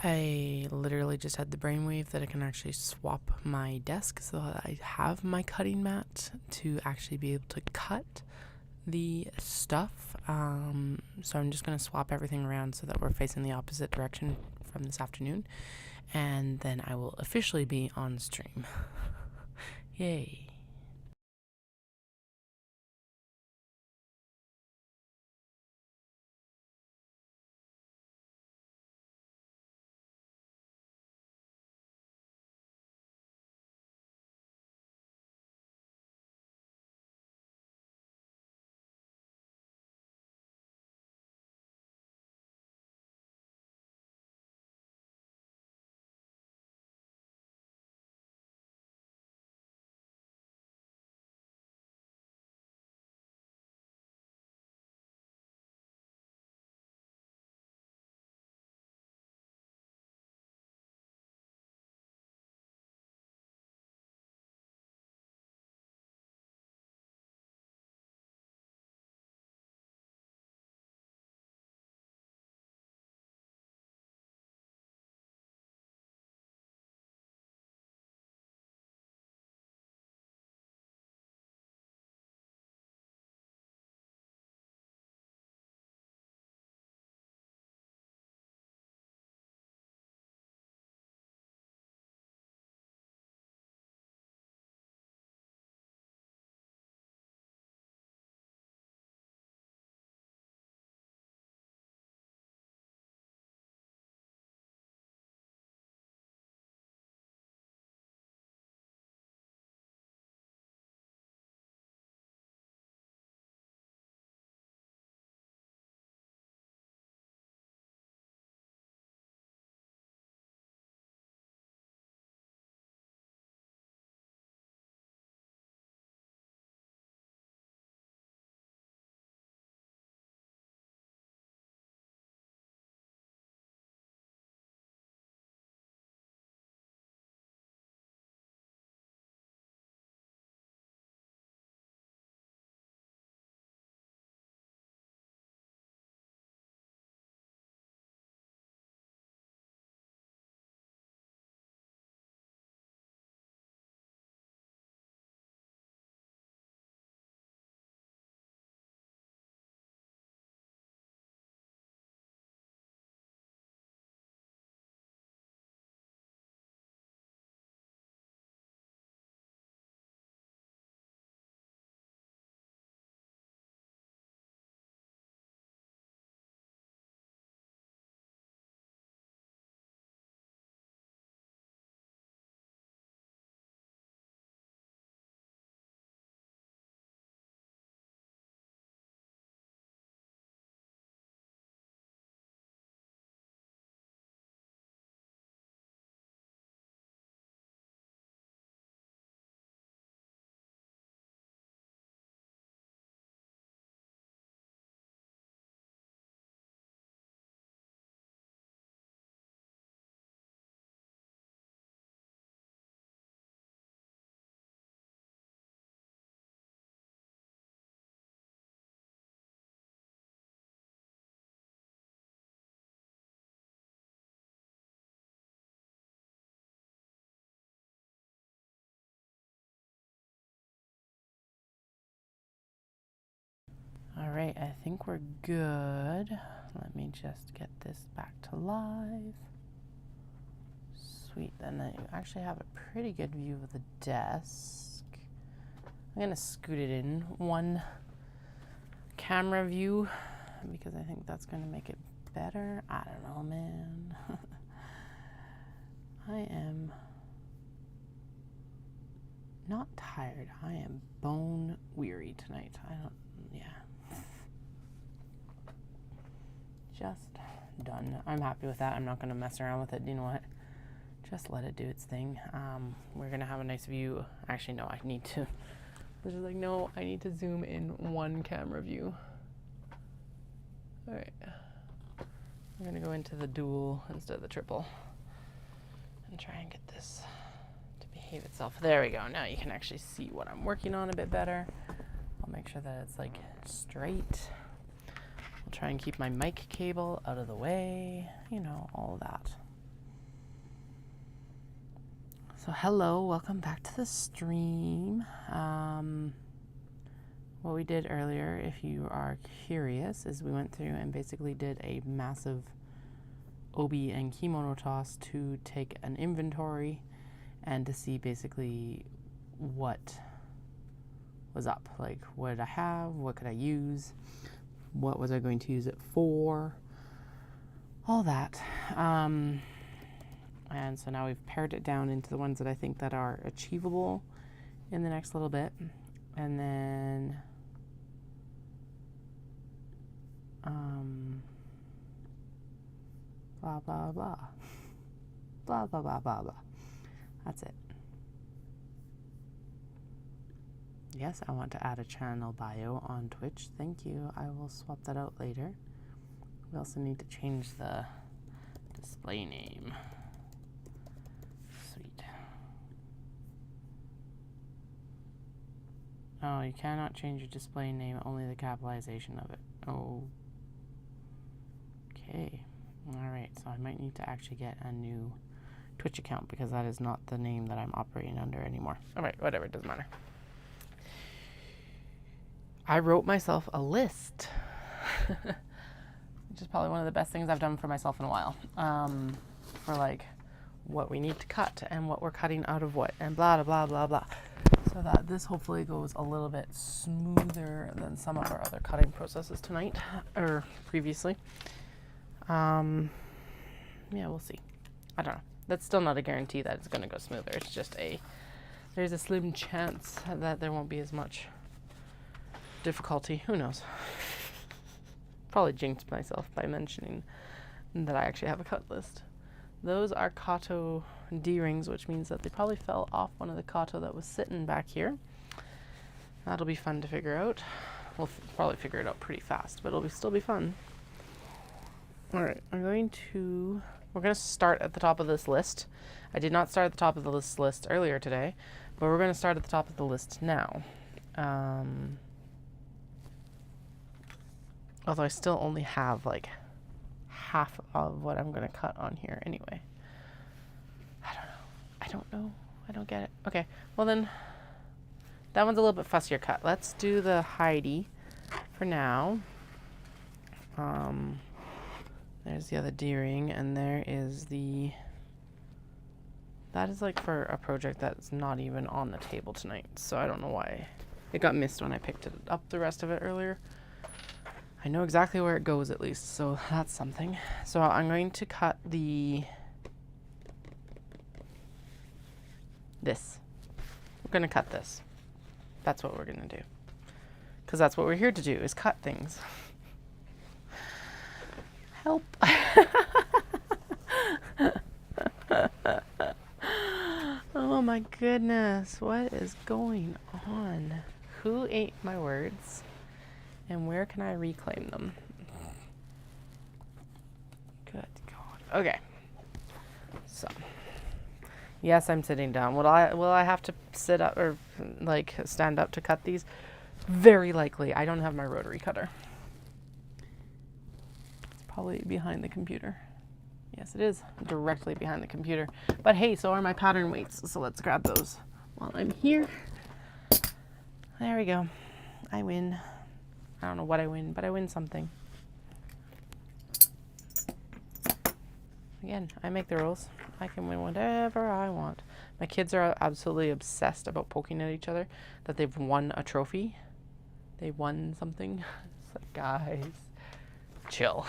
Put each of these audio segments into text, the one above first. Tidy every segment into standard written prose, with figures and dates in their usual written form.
I literally just had the brainwave that I can actually swap my desk so that I have my cutting mat to actually be able to cut the stuff. So I'm just going to swap everything around so that we're facing the opposite direction from this afternoon. And then I will officially be on stream. Yay. All right, I think we're good. Let me just get this back to live. Sweet, then I actually have a pretty good view of the desk. I'm gonna scoot it in one camera view because I think that's gonna make it better. I don't know, man. I am not tired. I am bone weary tonight. Just done. I'm happy with that. I'm not gonna mess around with it. You know what? Just let it do its thing. We're gonna have a nice view. Actually, no, I need to. This is like, no, I need to zoom in one camera view. All right. I'm gonna go into the dual instead of the triple and try and get this to behave itself. There we go. Now you can actually see what I'm working on a bit better. I'll make sure that it's like straight. I'll try and keep my mic cable out of the way, you know, all of that. So hello, welcome back to the stream. What we did earlier, if you are curious, is we went through and basically did a massive obi and kimono toss to take an inventory and to see basically what was up. Like, what did I have? What could I use? What was I going to use it for? All that. And so now we've pared it down into the ones that I think that are achievable in the next little bit. And then blah, blah, blah. Blah, blah, blah, blah, blah. That's it. Yes, I want to add a channel bio on Twitch. Thank you. I will swap that out later. We also need to change the display name. Sweet. Oh, you cannot change your display name, only the capitalization of it. Oh. Okay. Alright, so I might need to actually get a new Twitch account because that is not the name that I'm operating under anymore. Alright, whatever, it doesn't matter. I wrote myself a list, which is probably one of the best things I've done for myself in a while, for like what we need to cut and what we're cutting out of what and blah, blah, blah, blah, so that this hopefully goes a little bit smoother than some of our other cutting processes tonight or previously. Yeah, we'll see. I don't know. That's still not a guarantee that it's going to go smoother. It's just there's a slim chance that there won't be as much difficulty. Who knows? Probably jinxed myself by mentioning that I actually have a cut list. Those are Kato D-rings, which means that they probably fell off one of the Kato that was sitting back here. That'll be fun to figure out. We'll probably figure it out pretty fast, but it'll still be fun. Alright, we're going to start at the top of this list. I did not start at the top of the list earlier today, but we're going to start at the top of the list now. Although I still only have like half of what I'm going to cut on here anyway. I don't know. I don't get it. Okay, well then, that one's a little bit fussier cut. Let's do the Heidi for now. There's the other D-ring, and there is that is like for a project that's not even on the table tonight, so I don't know why. It got missed when I picked it up, the rest of it earlier. I know exactly where it goes at least, so that's something. So I'm going to cut this. We're going to cut this. That's what we're going to do. Because that's what we're here to do, is cut things. Help. Oh my goodness, what is going on? Who ate my words? And where can I reclaim them? Good God. Okay. So, yes, I'm sitting down. Will I have to sit up or like stand up to cut these? Very likely. I don't have my rotary cutter. It's probably behind the computer. Yes, it is directly behind the computer. But hey, so are my pattern weights. So let's grab those while I'm here. There we go. I win. I don't know what I win, but I win something. Again, I make the rules. I can win whatever I want. My kids are absolutely obsessed about poking at each other that they've won a trophy. They won something. It's like, guys, chill.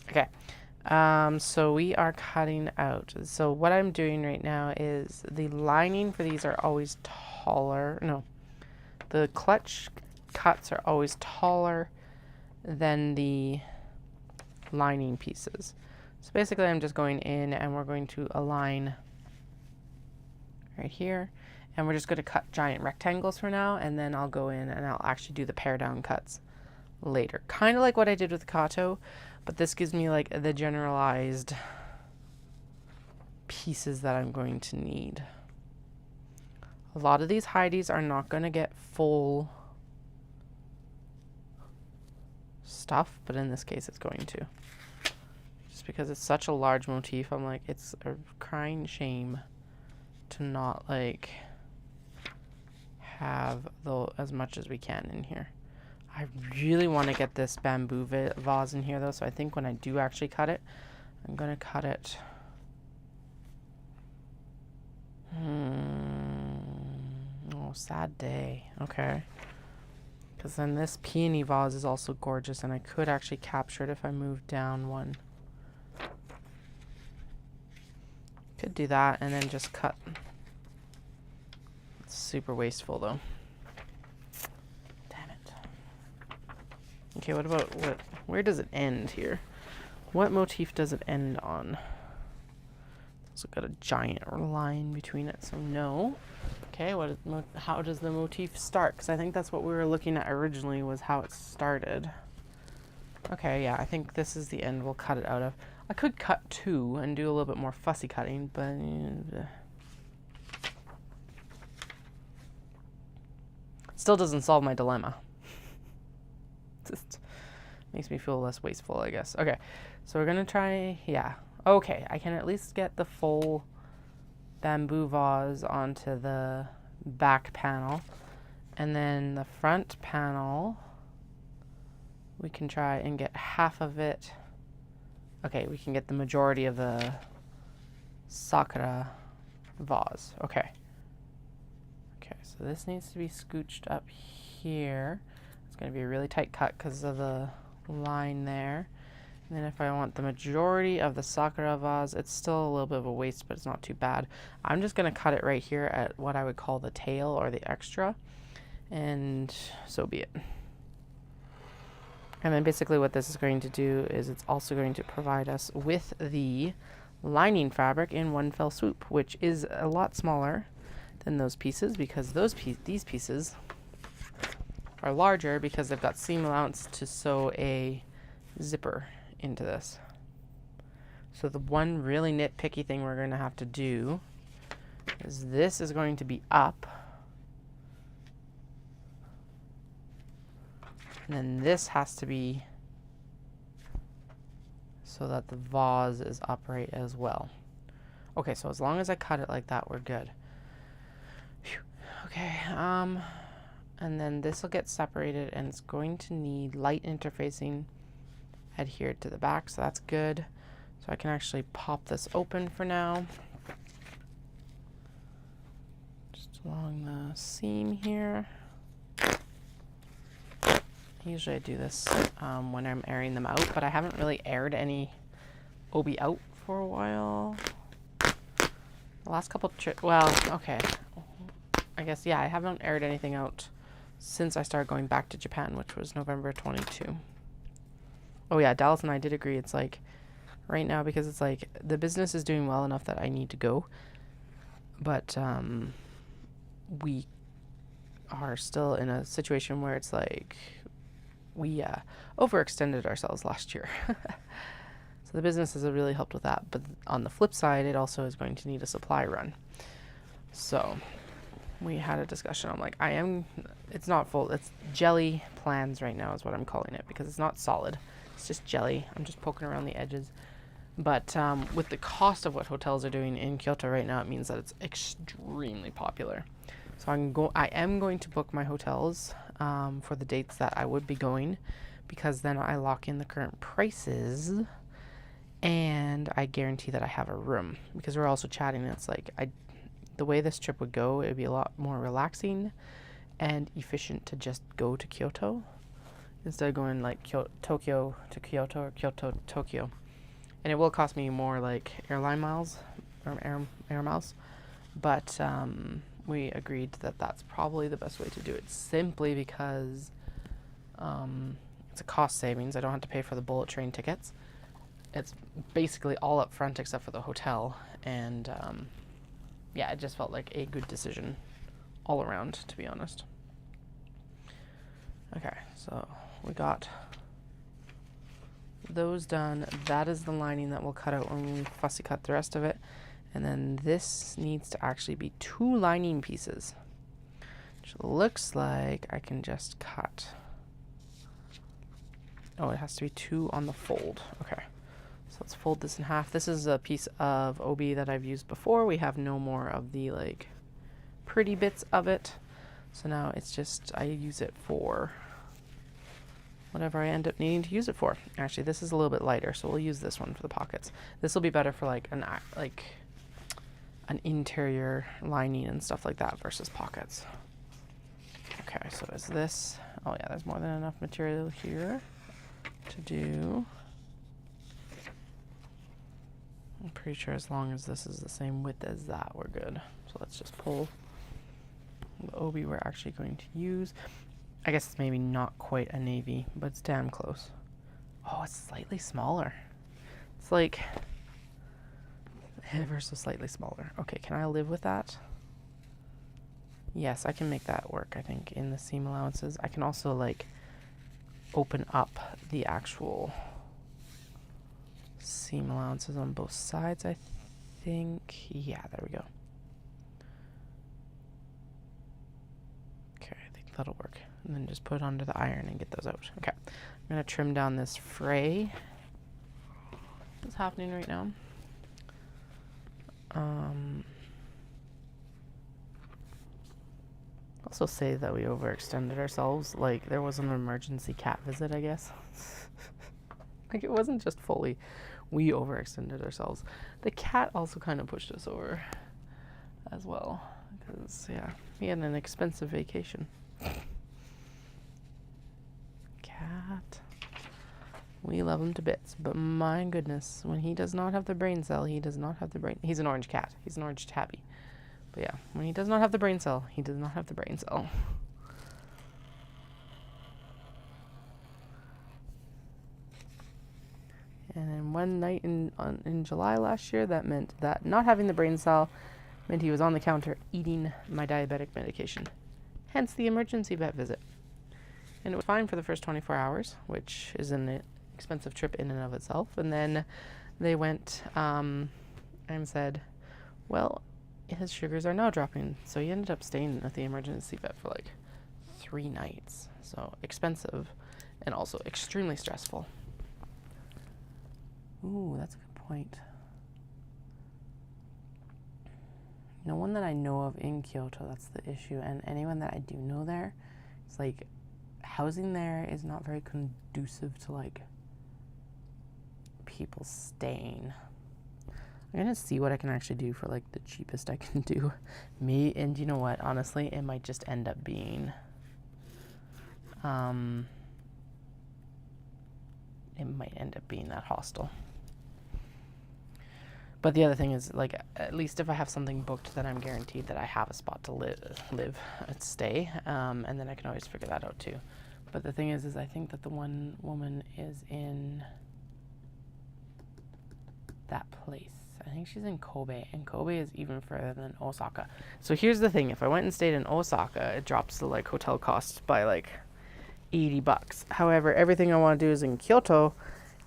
Okay. So we are cutting out. So what I'm doing right now is the lining for these are always taller. No, the clutch cuts are always taller than the lining pieces. So basically I'm just going in and we're going to align right here. And we're just going to cut giant rectangles for now. And then I'll go in and I'll actually do the pare down cuts later. Kind of like what I did with the Kato. But this gives me like the generalized pieces that I'm going to need. A lot of these Heidis are not going to get full stuff, but in this case it's going to. Just because it's such a large motif, I'm like, it's a crying shame to not like have as much as we can in here. I really want to get this bamboo vase in here though, so I think when I do actually cut it, I'm gonna cut it. Oh, sad day. Okay. Because then this peony vase is also gorgeous, and I could actually capture it if I moved down one. Could do that and then just cut. It's super wasteful though. Damn it. Okay, what about where does it end here? What motif does it end on? It's got a giant line between it, so no. Okay, how does the motif start? Because I think that's what we were looking at originally, was how it started. Okay, yeah, I think this is the end we'll cut it out of. I could cut two and do a little bit more fussy cutting, but still doesn't solve my dilemma. Just makes me feel less wasteful, I guess. Okay, so we're gonna try, yeah. Okay, I can at least get the full bamboo vase onto the back panel. And then the front panel, we can try and get half of it. Okay, we can get the majority of the sakura vase. Okay. Okay, so this needs to be scooched up here. It's going to be a really tight cut because of the line there. And then if I want the majority of the sakura vase, it's still a little bit of a waste, but it's not too bad. I'm just going to cut it right here at what I would call the tail or the extra. And so be it. And then basically what this is going to do is it's also going to provide us with the lining fabric in one fell swoop, which is a lot smaller than those pieces, because these pieces are larger because they've got seam allowance to sew a zipper into this. So the one really nitpicky thing we're going to have to do is this is going to be up, and then this has to be so that the vase is upright as well. Okay, so as long as I cut it like that, we're good. Whew. Okay, and then this will get separated, and it's going to need light interfacing adhered to the back, so that's good. So I can actually pop this open for now. Just along the seam here. Usually I do this when I'm airing them out, but I haven't really aired any obi out for a while. The last couple well, okay. I guess, yeah, I haven't aired anything out since I started going back to Japan, which was November 22. Oh yeah, Dallas and I did agree. It's like right now, because it's like the business is doing well enough that I need to go, but we are still in a situation where it's like we overextended ourselves last year. So the business has really helped with that, but on the flip side, it also is going to need a supply run. So we had a discussion. I'm like, it's not full, it's jelly plans right now is what I'm calling it, because it's not solid. It's just jelly. I'm just poking around the edges. But with the cost of what hotels are doing in Kyoto right now, it means that it's extremely popular. So I am going to book my hotels for the dates that I would be going, because then I lock in the current prices and I guarantee that I have a room. Because we're also chatting, it's like the way this trip would go, it would be a lot more relaxing and efficient to just go to Kyoto instead of going like Tokyo to Kyoto or Kyoto to Tokyo. And it will cost me more like airline miles or air miles. But we agreed that that's probably the best way to do it, simply because it's a cost savings. I don't have to pay for the bullet train tickets. It's basically all up front except for the hotel. And yeah, it just felt like a good decision all around, to be honest. Okay, so we got those done. That is the lining that we'll cut out when we fussy cut the rest of it. And then this needs to actually be 2 lining pieces, which looks like I can just cut Oh, it has to be 2 on the fold. Okay. So let's fold this in half. This is a piece of OB that I've used before. We have no more of the like pretty bits of it. So now it's just, I use it for whatever I end up needing to use it for. Actually, this is a little bit lighter, so we'll use this one for the pockets. This will be better for like an interior lining and stuff like that versus pockets. Okay, so is this, oh yeah, there's more than enough material here to do. I'm pretty sure as long as this is the same width as that, we're good. So let's just pull the OB we're actually going to use. I guess it's maybe not quite a navy, but it's damn close. Oh, it's slightly smaller. It's like ever so slightly smaller. Okay, can I live with that? Yes, I can make that work, I think, in the seam allowances. I can also like open up the actual seam allowances on both sides, I think. Yeah, there we go. Okay, I think that'll work. And then just put it onto the iron and get those out. Okay, I'm gonna trim down this fray that's happening right now. Also say that we overextended ourselves. Like there was an emergency cat visit, I guess. Like it wasn't just fully we overextended ourselves. The cat also kind of pushed us over as well. Because yeah, he had an expensive vacation. Cat. We love him to bits, but my goodness, when he does not have the brain cell, he does not have the brain. He's an orange cat. He's an orange tabby. But yeah, when he does not have the brain cell, he does not have the brain cell. And then one night in July last year, that meant that not having the brain cell meant he was on the counter eating my diabetic medication. Hence the emergency vet visit. And it was fine for the first 24 hours, which is an expensive trip in and of itself. And then they went and said, well, his sugars are now dropping. So he ended up staying at the emergency vet for like 3 nights. So expensive and also extremely stressful. Ooh, that's a good point. No one that I know of in Kyoto, that's the issue. And anyone that I do know there, it's like housing there is not very conducive to like people staying. I'm gonna see what I can actually do for like the cheapest I can do. And you know what? Honestly, it might just end up being that hostel. But the other thing is, like, at least if I have something booked, then I'm guaranteed that I have a spot to stay, and then I can always figure that out too. But the thing is I think that the one woman is in that place. I think she's in Kobe, and Kobe is even further than Osaka. So here's the thing: if I went and stayed in Osaka, it drops the like hotel costs by like $80. However, everything I want to do is in Kyoto.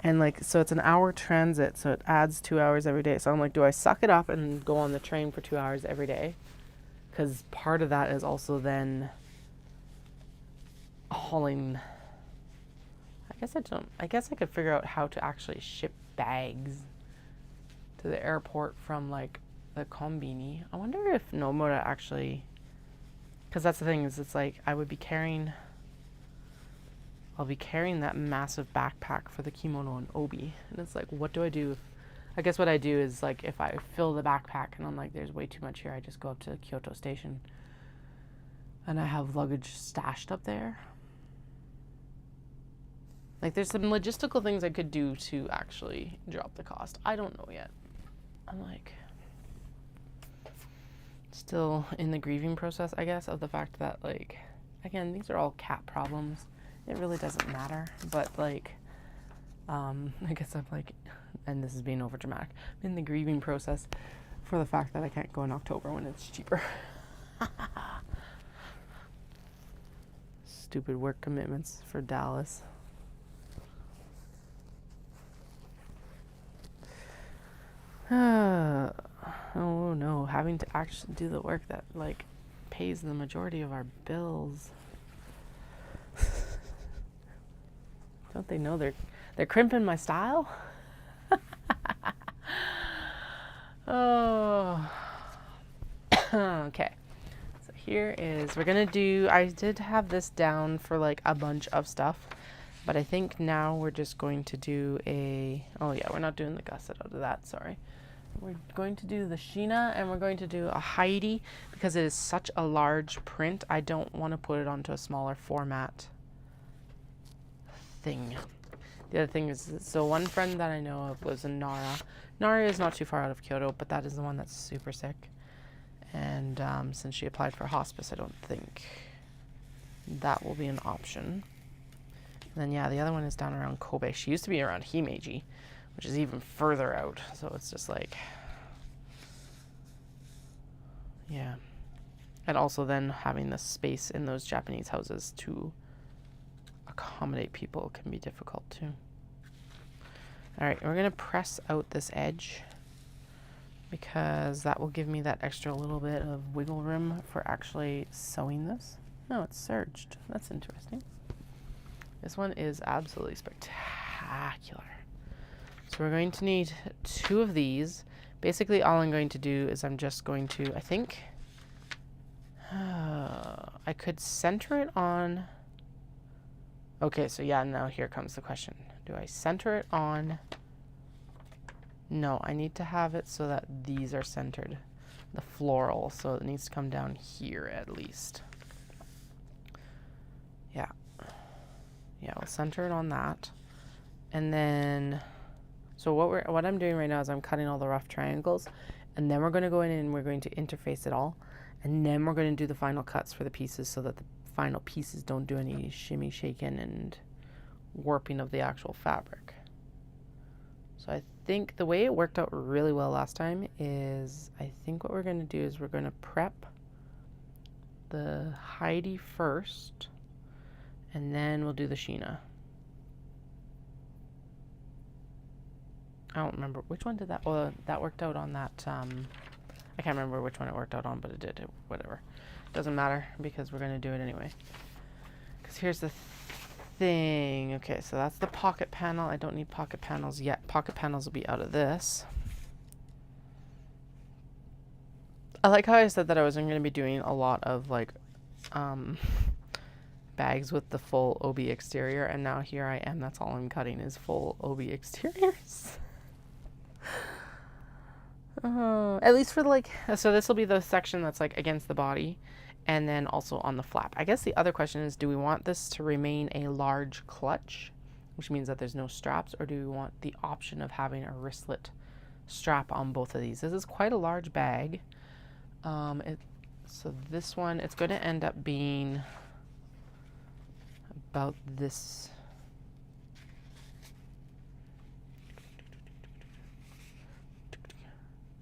And like, so it's an hour transit, so it adds 2 hours every day. So I'm like, do I suck it up and go on the train for 2 hours every day? Because part of that is also then hauling. I guess I could figure out how to actually ship bags to the airport from like the kombini. I wonder if Nomura actually, because that's the thing is it's like I'll be carrying that massive backpack for the kimono and obi. And it's like, what do I do? I guess what I do is like, if I fill the backpack and I'm like, there's way too much here, I just go up to the Kyoto station and I have luggage stashed up there. Like there's some logistical things I could do to actually drop the cost. I don't know yet. I'm like still in the grieving process, I guess, of the fact that like, again, these are all cat problems. It really doesn't matter, but like, I guess I'm like, and this is being over dramatic, I'm in the grieving process for the fact that I can't go in October when it's cheaper. Stupid work commitments for Dallas. Oh no, having to actually do the work that like pays the majority of our bills. Don't they know they're crimping my style? Oh. Okay. So here is, we're gonna do, I did have this down for like a bunch of stuff, but I think now we're just going to do a, oh yeah, we're not doing the gusset out of that, sorry. We're going to do the Sheena and we're going to do a Heidi because it is such a large print. I don't want to put it onto a smaller format thing. The other thing is, so one friend that I know of was in Nara. Nara is not too far out of Kyoto, but that is the one that's super sick. And since she applied for hospice, I don't think that will be an option. And then yeah, the other one is down around Kobe. She used to be around Himeji, which is even further out. So it's just like, yeah. And also then having the space in those Japanese houses to accommodate people can be difficult too. All right, we're gonna press out this edge because that will give me that extra little bit of wiggle room for actually sewing this. No, it's serged. That's interesting. This one is absolutely spectacular. So we're going to need 2 of these. Basically all I'm going to do is I'm just going to, I think, I could center it on, okay, so yeah, now here comes the question. Do I center it on, no, I need to have it so that these are centered, the floral, so it needs to come down here at least. Yeah, we'll center it on that. And then, so what I'm doing right now is I'm cutting all the rough triangles, and then we're going to go in and we're going to interface it all, and then we're going to do the final cuts for the pieces so that the final pieces don't do any shimmy shaking and warping of the actual fabric. So I think the way it worked out really well last time is, I think what we're going to do is we're going to prep the Heidi first, and then we'll do the Sheena. I don't remember which one did that. Well, that worked out on that. I can't remember which one it worked out on, but it did. Whatever. Doesn't matter because we're going to do it anyway. Because here's the thing. Okay, so that's the pocket panel. I don't need pocket panels yet. Pocket panels will be out of this. I like how I said that I wasn't going to be doing a lot of like bags with the full OB exterior, and now here I am. That's all I'm cutting is full OB exteriors. At least for like, so this will be the section that's like against the body, and then also on the flap. I guess the other question is, do we want this to remain a large clutch, which means that there's no straps, or do we want the option of having a wristlet strap on both of these? This is quite a large bag. So this one, it's going to end up being about this.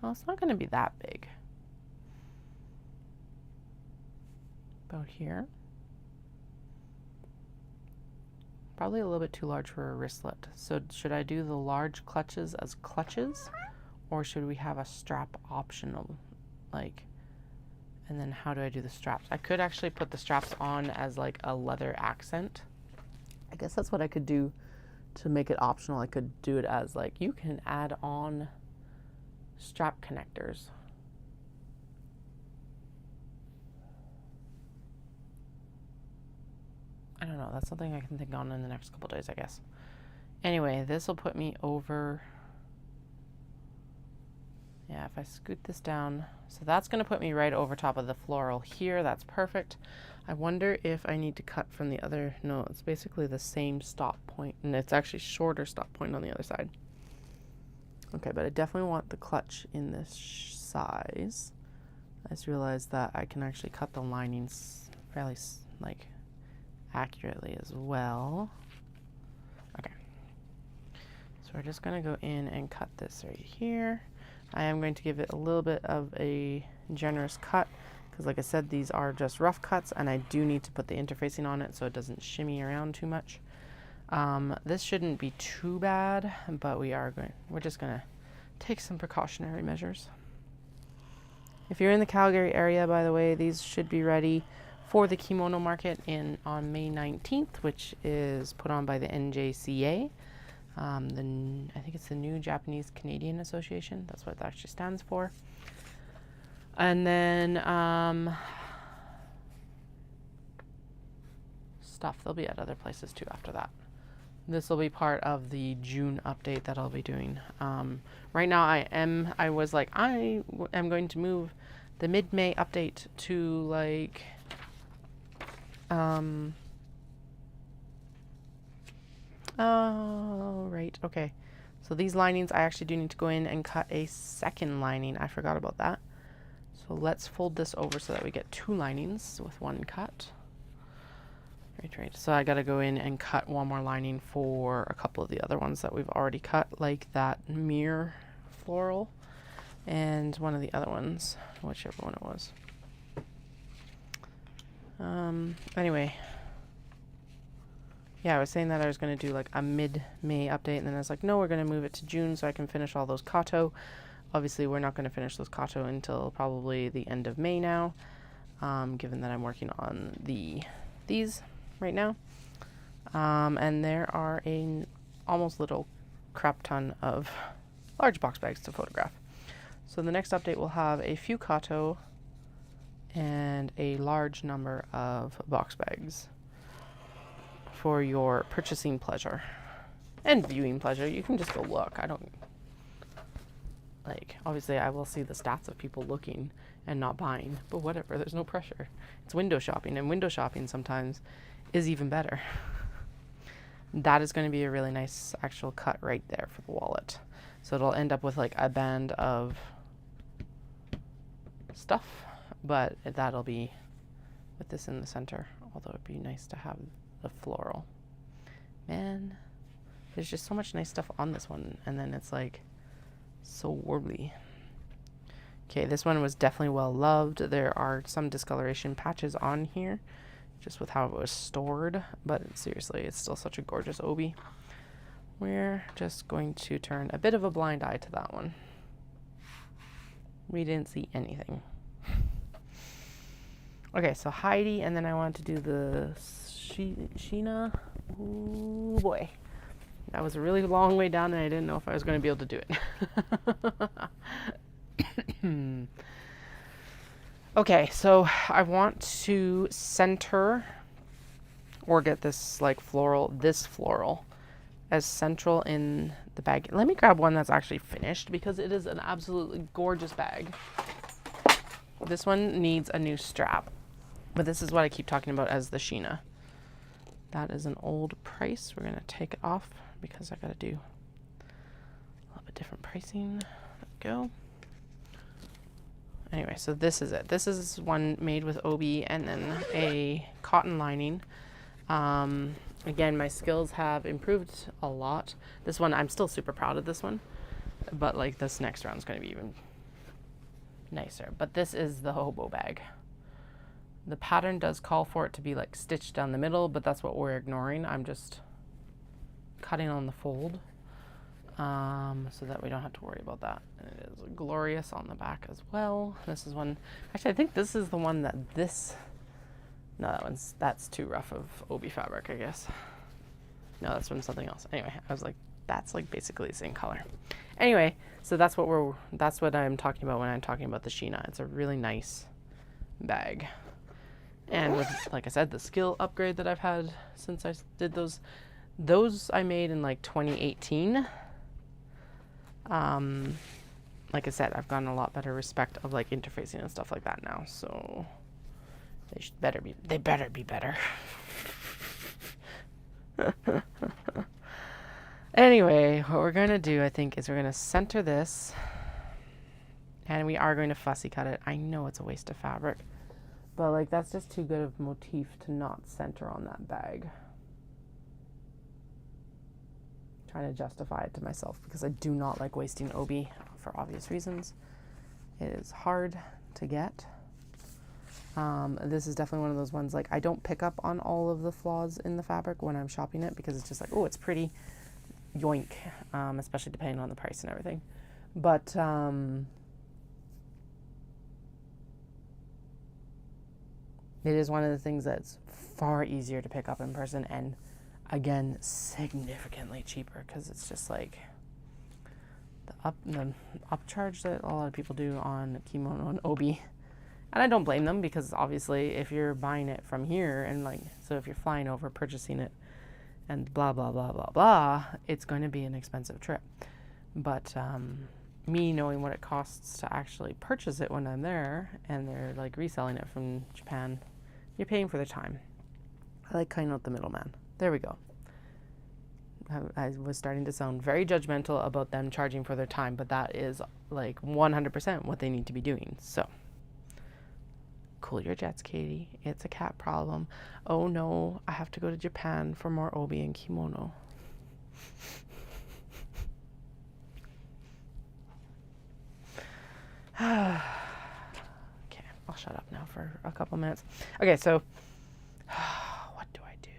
Well, it's not going to be that big. About here. Probably a little bit too large for a wristlet. So should I do the large clutches as clutches, or should we have a strap optional, like, and then how do I do the straps? I could actually put the straps on as like a leather accent. I guess that's what I could do to make it optional. I could do it as like, you can add on strap connectors. I don't know. That's something I can think on in the next couple days, I guess. Anyway, this will put me over. Yeah, if I scoot this down, so that's going to put me right over top of the floral here. That's perfect. I wonder if I need to cut from the other. No, it's basically the same stop point, and it's actually shorter stop point on the other side. Okay, but I definitely want the clutch in this size. I just realized that I can actually cut the linings fairly like accurately as well. Okay, so we're just going to go in and cut this right here. I am going to give it a little bit of a generous cut because, like I said, these are just rough cuts, and I do need to put the interfacing on it so it doesn't shimmy around too much. This shouldn't be too bad, but we're just going to take some precautionary measures. If you're in the Calgary area, by the way, these should be ready for the Kimono market on May 19th, which is put on by the NJCA. I think it's the New Japanese Canadian Association. That's what it actually stands for. And then stuff, they'll be at other places too after that. This will be part of the June update that I'll be doing. Right now I am going to move the mid-May update to like oh right, okay. So these linings, I actually do need to go in and cut a second lining. I forgot about that. So let's fold this over so that we get 2 linings with 1 cut. Right. So I gotta go in and cut 1 more lining for a couple of the other ones that we've already cut, like that mirror floral and one of the other ones, whichever one it was. Anyway. Yeah, I was saying that I was going to do like a mid-May update, and then I was like, no, we're going to move it to June so I can finish all those kato. Obviously, we're not going to finish those kato until probably the end of May now, given that I'm working on these right now. And there are almost little crap ton of large box bags to photograph. So the next update will have a few kato and a large number of box bags for your purchasing pleasure and viewing pleasure. You can just go look. I don't obviously I will see the stats of people looking and not buying, but whatever, there's no pressure. It's window shopping, and window shopping sometimes is even better. That is going to be a really nice actual cut right there for the wallet. So it'll end up with like a band of stuff, but that'll be with this in the center, although it'd be nice to have the floral. Man, there's just so much nice stuff on this one, and then it's like so warbly. Okay, this one was definitely well loved. There are some discoloration patches on here just with how it was stored, but seriously, it's still such a gorgeous obi. We're just going to turn a bit of a blind eye to that one. We didn't see anything. Okay, so Heidi, and then I want to do the Sheena. Ooh boy, that was a really long way down, and I didn't know if I was going to be able to do it. Okay, so I want to center or get this like floral, as central in the bag. Let me grab one that's actually finished because it is an absolutely gorgeous bag. This one needs a new strap, but this is what I keep talking about as the Sheena. That is an old price. We're going to take it off because I got to do a little bit different pricing. There we go. Anyway, so this is it. This is one made with obi and then a cotton lining. Again, my skills have improved a lot. This one, I'm still super proud of this one, but like this next round is going to be even nicer. But this is the hobo bag. The pattern does call for it to be like stitched down the middle, but that's what we're ignoring. I'm just cutting on the fold so that we don't have to worry about that. And it is glorious on the back as well. This is one, actually I think this is the one that that's too rough of obi fabric, I guess. No, that's from something else. Anyway, I was like, that's like basically the same color. Anyway, so that's what I'm talking about when I'm talking about the Sheena. It's a really nice bag. And with, like I said, the skill upgrade that I've had since I did those I made in like 2018. Like I said, I've gotten a lot better respect of like interfacing and stuff like that now. So they better be better. Anyway, what we're going to do, I think, is we're going to center this. And we are going to fussy cut it. I know it's a waste of fabric, but like that's just too good of motif to not center on that bag. Trying to justify it to myself because I do not like wasting obi for obvious reasons. It is hard to get. This is definitely one of those ones, like I don't pick up on all of the flaws in the fabric when I'm shopping it because it's just like, oh, it's pretty, yoink, especially depending on the price and everything. But It is one of the things that's far easier to pick up in person, and again, significantly cheaper, because it's just like the upcharge that a lot of people do on Kimono and Obi. And I don't blame them, because obviously if you're buying it from here, and like, so if you're flying over, purchasing it, and blah, blah, blah, blah, blah, it's going to be an expensive trip. But me knowing what it costs to actually purchase it when I'm there, and they're like reselling it from Japan, you're paying for the time. I like cutting out the middleman. There we go. I was starting to sound very judgmental about them charging for their time, but that is like 100% what they need to be doing. So, cool your jets, Katie. It's a cat problem. Oh no, I have to go to Japan for more Obi and Kimono. Okay, I'll shut up now for a couple minutes. Okay, so what do I do?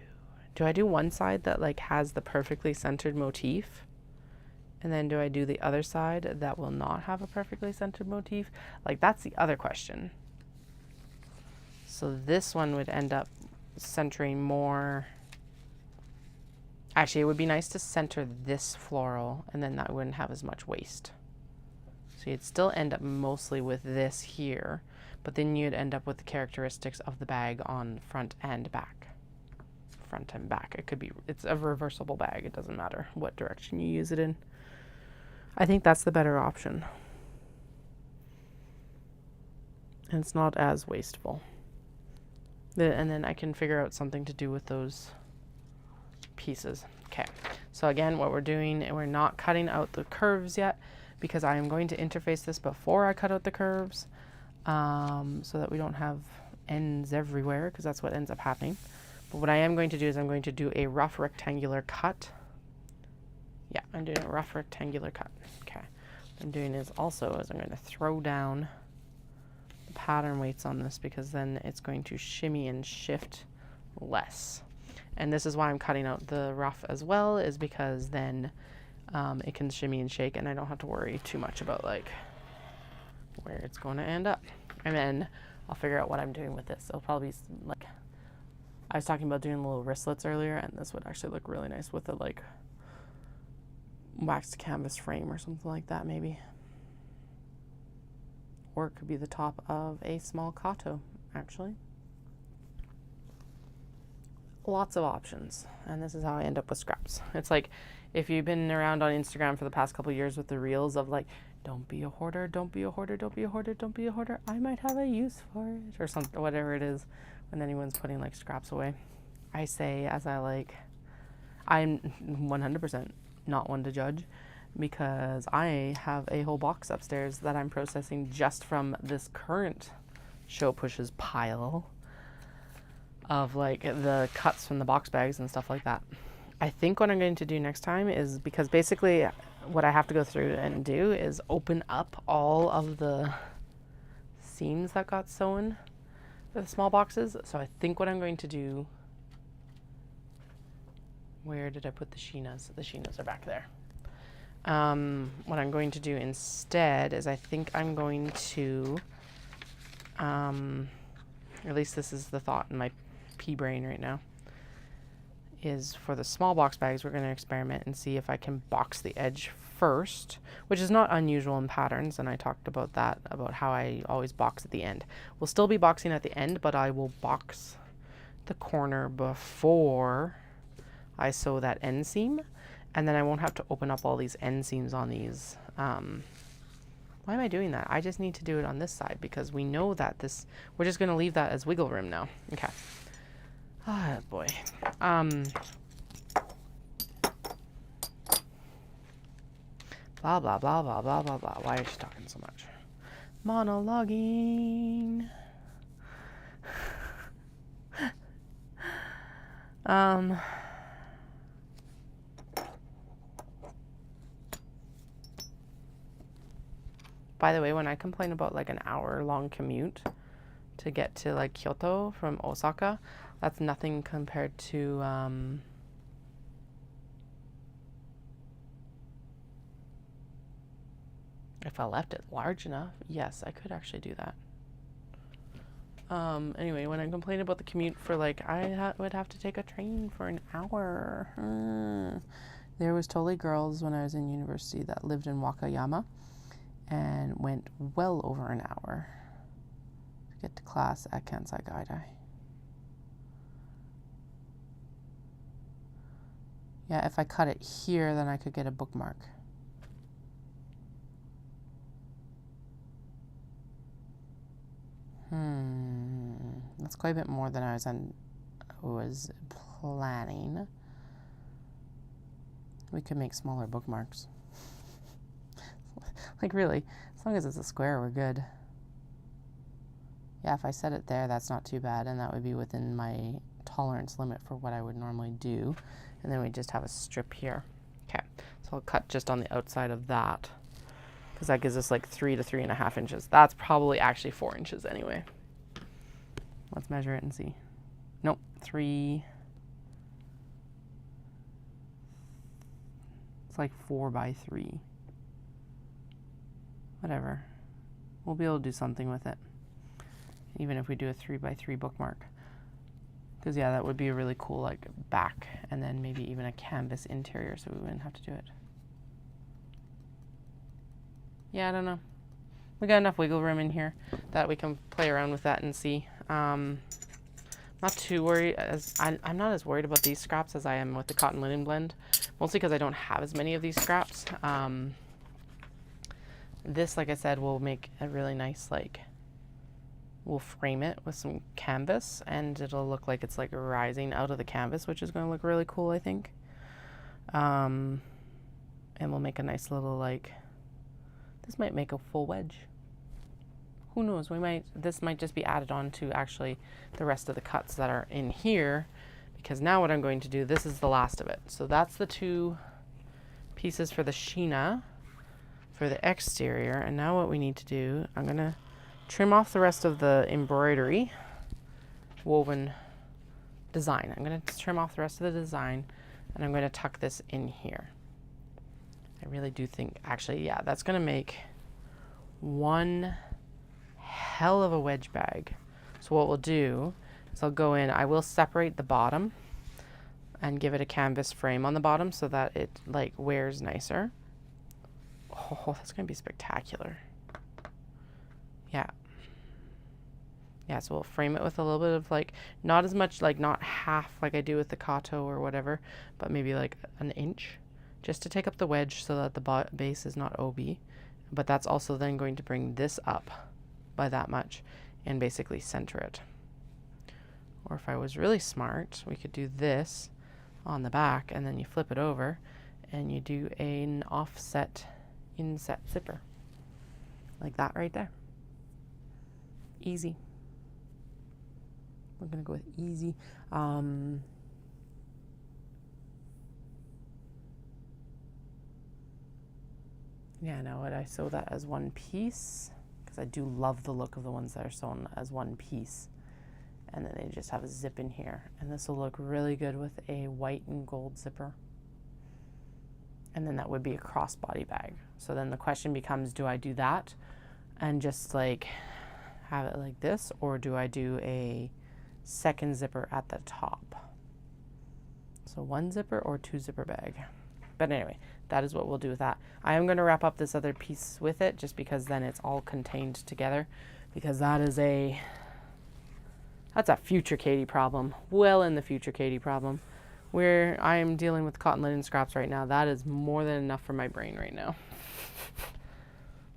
Do I do one side that like has the perfectly centered motif? And then do I do the other side that will not have a perfectly centered motif? Like, that's the other question. So this one would end up centering more. Actually, it would be nice to center this floral, and then that wouldn't have as much waste. So you'd still end up mostly with this here, but then you'd end up with the characteristics of the bag on front and back. Front and back. It could be, it's a reversible bag. It doesn't matter what direction you use it in. I think that's the better option. And it's not as wasteful. And then I can figure out something to do with those pieces. Okay. So again, what we're doing, we're not cutting out the curves yet, because I am going to interface this before I cut out the curves, so that we don't have ends everywhere, because that's what ends up happening. But what I am going to do is I'm going to do a rough rectangular cut. Yeah, I'm doing a rough rectangular cut. Okay. What I'm doing is also I'm going to throw down the pattern weights on this, because then it's going to shimmy and shift less. And this is why I'm cutting out the rough as well, is because then it can shimmy and shake, and I don't have to worry too much about like where it's going to end up. And then I'll figure out what I'm doing with this. It'll probably be like, I was talking about doing little wristlets earlier, and this would actually look really nice with a like waxed canvas frame or something like that, maybe. Or it could be the top of a small kato, actually. Lots of options, and this is how I end up with scraps. It's like, if you've been around on Instagram for the past couple of years with the reels of like, don't be a hoarder, don't be a hoarder, don't be a hoarder, don't be a hoarder, I might have a use for it, or something, whatever it is, when anyone's putting like scraps away. I say, as I like, I'm 100% not one to judge, because I have a whole box upstairs that I'm processing just from this current Show Pushes pile of like the cuts from the box bags and stuff like that. I think what I'm going to do next time is, because basically what I have to go through and do is open up all of the seams that got sewn for the small boxes. So I think what I'm going to do, where did I put the Sheenas? The Sheenas are back there. What I'm going to do instead is I think I'm going to, at least this is the thought in my pea brain right now, is for the small box bags, we're going to experiment and see if I can box the edge first, which is not unusual in patterns, and I talked about that, about how I always box at the end. We'll still be boxing at the end, but I will box the corner before I sew that end seam, and then I won't have to open up all these end seams on these. Why am I doing that? I just need to do it on this side, because we know that this, we're just going to leave that as wiggle room now. Okay. Ah, boy. Blah, blah, blah, blah, blah, blah, blah. Why is she talking so much? Monologuing. By the way, when I complain about like an hour-long commute to get to like Kyoto from Osaka, that's nothing compared to if I left it large enough, yes, I could actually do that. Anyway, when I complained about the commute for like, would have to take a train for an hour. There was totally girls when I was in university that lived in Wakayama and went well over an hour to get to class at Kansai Gaidai. Yeah, if I cut it here, then I could get a bookmark. That's quite a bit more than I was planning. We could make smaller bookmarks. Like really, as long as it's a square, we're good. Yeah, if I set it there, that's not too bad, and that would be within my tolerance limit for what I would normally do. And then we just have a strip here. Okay, so I'll cut just on the outside of that, because that gives us like 3 to 3.5 inches. That's probably actually 4 inches anyway. Let's measure it and see. Nope, 3. It's like 4 by 3. Whatever. We'll be able to do something with it, even if we do a 3 by 3 bookmark. Because yeah, that would be a really cool like back, and then maybe even a canvas interior, so we wouldn't have to do it. Yeah, I don't know. We got enough wiggle room in here that we can play around with that and see. Not too worried, as I'm not as worried about these scraps as I am with the cotton linen blend, mostly because I don't have as many of these scraps. This, like I said, will make a really nice, like, we'll frame it with some canvas, and it'll look like it's like rising out of the canvas, which is going to look really cool, I think. And we'll make a nice little, like, this might make a full wedge. Who knows? This might just be added on to actually the rest of the cuts that are in here, because now what I'm going to do, this is the last of it. So that's the 2 pieces for the Sheena for the exterior. And now what we need to do, I'm going to trim off the rest of the embroidery woven design. I'm going to trim off the rest of the design, and I'm going to tuck this in here. I really do think, actually, yeah, that's going to make one hell of a wedge bag. So what we'll do is I'll go in, I will separate the bottom and give it a canvas frame on the bottom so that it like wears nicer. Oh, that's going to be spectacular. Yeah. Yeah, so we'll frame it with a little bit of like, not as much, like not half like I do with the Kato or whatever, but maybe like an inch, just to take up the wedge so that the base is not OB. But that's also then going to bring this up by that much and basically center it. Or if I was really smart, we could do this on the back, and then you flip it over and you do an offset inset zipper. Like that right there. Easy. We're gonna go with easy. Yeah, now would I sew that as one piece? Because I do love the look of the ones that are sewn as one piece. And then they just have a zip in here. And this will look really good with a white and gold zipper. And then that would be a crossbody bag. So then the question becomes, do I do that and just like have it like this, or do I do a second zipper at the top? So 1 zipper or 2 zipper bag. But anyway, that is what we'll do with that. I am going to wrap up this other piece with it just because then it's all contained together, because that's a future Katie problem. Well, in the future Katie problem, where I am dealing with cotton linen scraps right now. That is more than enough for my brain right now.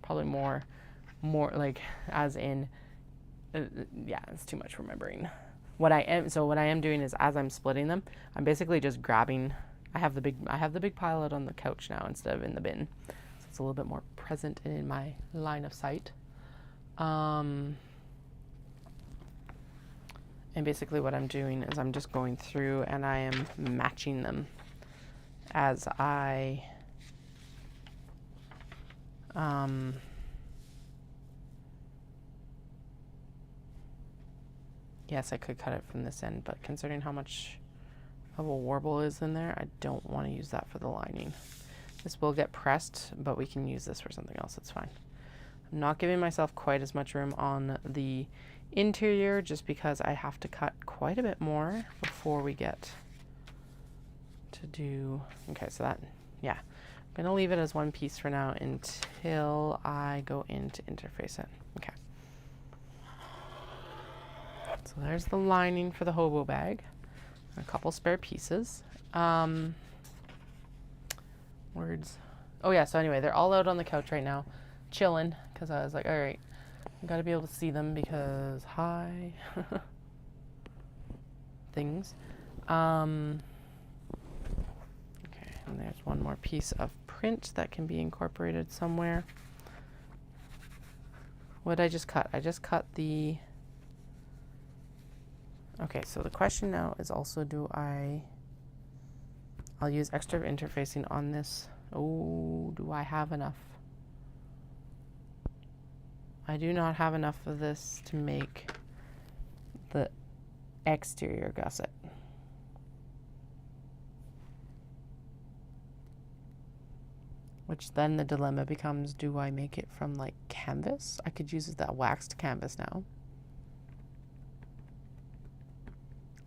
Probably more like as in, yeah, it's too much for my brain. What I am doing is, as I'm splitting them, I'm basically just grabbing. I have the big pile out on the couch now instead of in the bin, so it's a little bit more present and in my line of sight. And basically what I'm doing is I'm just going through and I am matching them as I yes, I could cut it from this end, but considering how much of a warble is in there, I don't want to use that for the lining. This will get pressed, but we can use this for something else. It's fine. I'm not giving myself quite as much room on the interior, just because I have to cut quite a bit more before we get to do, okay, so that, yeah. I'm gonna leave it as one piece for now until I go in to interface it. Okay. So there's the lining for the hobo bag. A couple spare pieces. Words. Oh yeah, so anyway, they're all out on the couch right now, chilling, because I was like, all right, I gotta be able to see them because, hi. Things. Okay, and there's one more piece of print that can be incorporated somewhere. What did I just cut? I just cut the... Okay, so the question now is also, I'll use extra interfacing on this. Oh, do I have enough? I do not have enough of this to make the exterior gusset. Which then the dilemma becomes, do I make it from like canvas? I could use that waxed canvas now.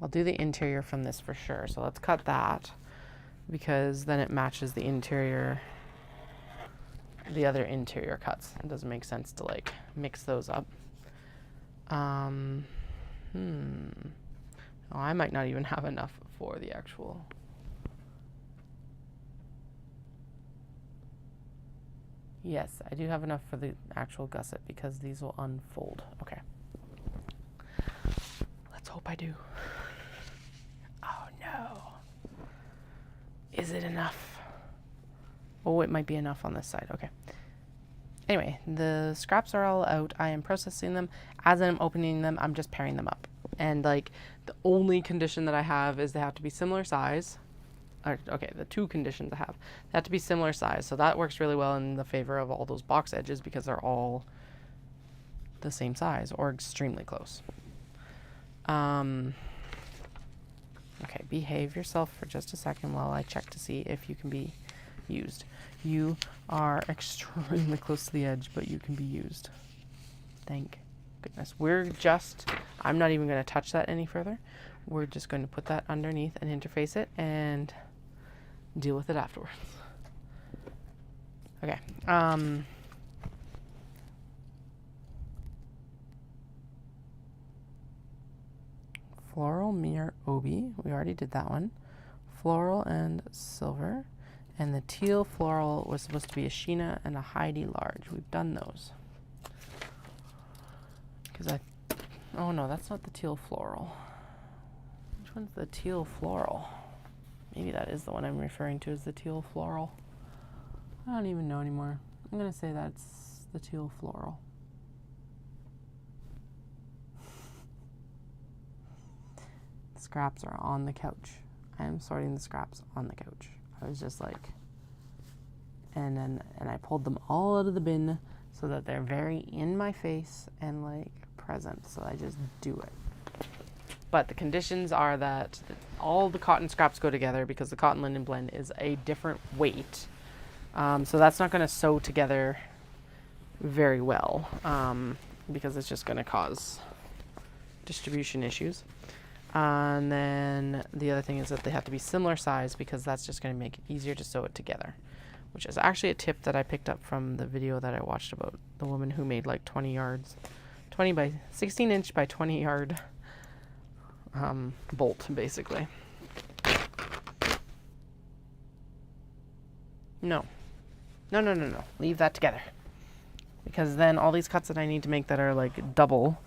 I'll do the interior from this for sure. So let's cut that, because then it matches the interior, the other interior cuts. It doesn't make sense to like mix those up. Oh, I might not even have enough for the actual. Yes, I do have enough for the actual gusset because these will unfold. Okay. Let's hope I do. Oh no. Is it enough? Oh, it might be enough on this side. Okay. Anyway, the scraps are all out. I am processing them. As I'm opening them, I'm just pairing them up. And like the only condition that I have is they have to be similar size. Okay, the two conditions I have. They have to be similar size. So that works really well in the favor of all those box edges because they're all the same size or extremely close. Okay, behave yourself for just a second while I check to see if you can be used. You are extremely close to the edge, but you can be used. Thank goodness. I'm not even going to touch that any further. We're just going to put that underneath and interface it and deal with it afterwards. Okay. Floral mirror obi. We already did that one. Floral and silver. And the teal floral was supposed to be a Sheena and a Heidi large. We've done those. Oh no, that's not the teal floral. Which one's the teal floral? Maybe that is the one I'm referring to as the teal floral. I don't even know anymore. I'm gonna say that's the teal floral. The scraps are on the couch. I am sorting the scraps on the couch. I was just like, and I pulled them all out of the bin so that they're very in my face and like present. So I just do it. But the conditions are that all the cotton scraps go together because the cotton linen blend is a different weight. So that's not going to sew together very well because it's just going to cause distribution issues. And then the other thing is that they have to be similar size because that's just going to make it easier to sew it together, which is actually a tip that I picked up from the video that I watched about the woman who made like 16 inch by 20 yard bolt, basically. No. Leave that together. Because then all these cuts that I need to make that are like double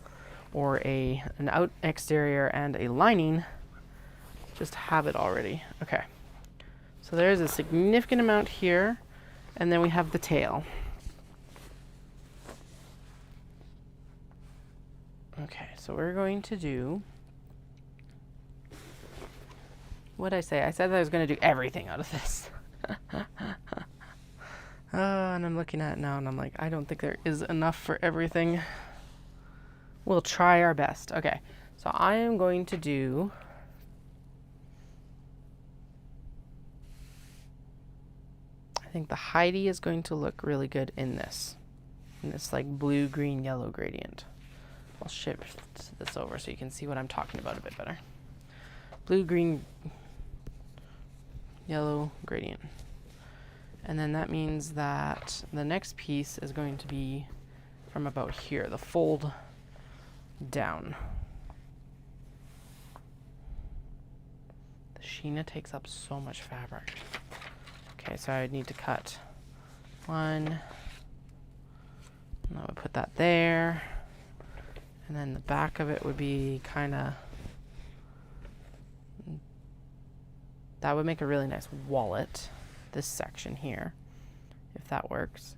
or an out exterior and a lining, just have it already. Okay. So there's a significant amount here, and then we have the tail. Okay, so we're going to do, what did I say? I said that I was going to do everything out of this. And I'm looking at it now and I'm like, I don't think there is enough for everything. We'll try our best. Okay, so I am going to do, I think the Heidi is going to look really good in this like blue, green, yellow gradient. I'll shift this over so you can see what I'm talking about a bit better. Blue, green, yellow gradient. And then that means that the next piece is going to be from about here, the fold down. The Sheena takes up so much fabric. Okay, so I need to cut one. And I would put that there. And then the back of it would be kind of, that would make a really nice wallet, this section here, if that works.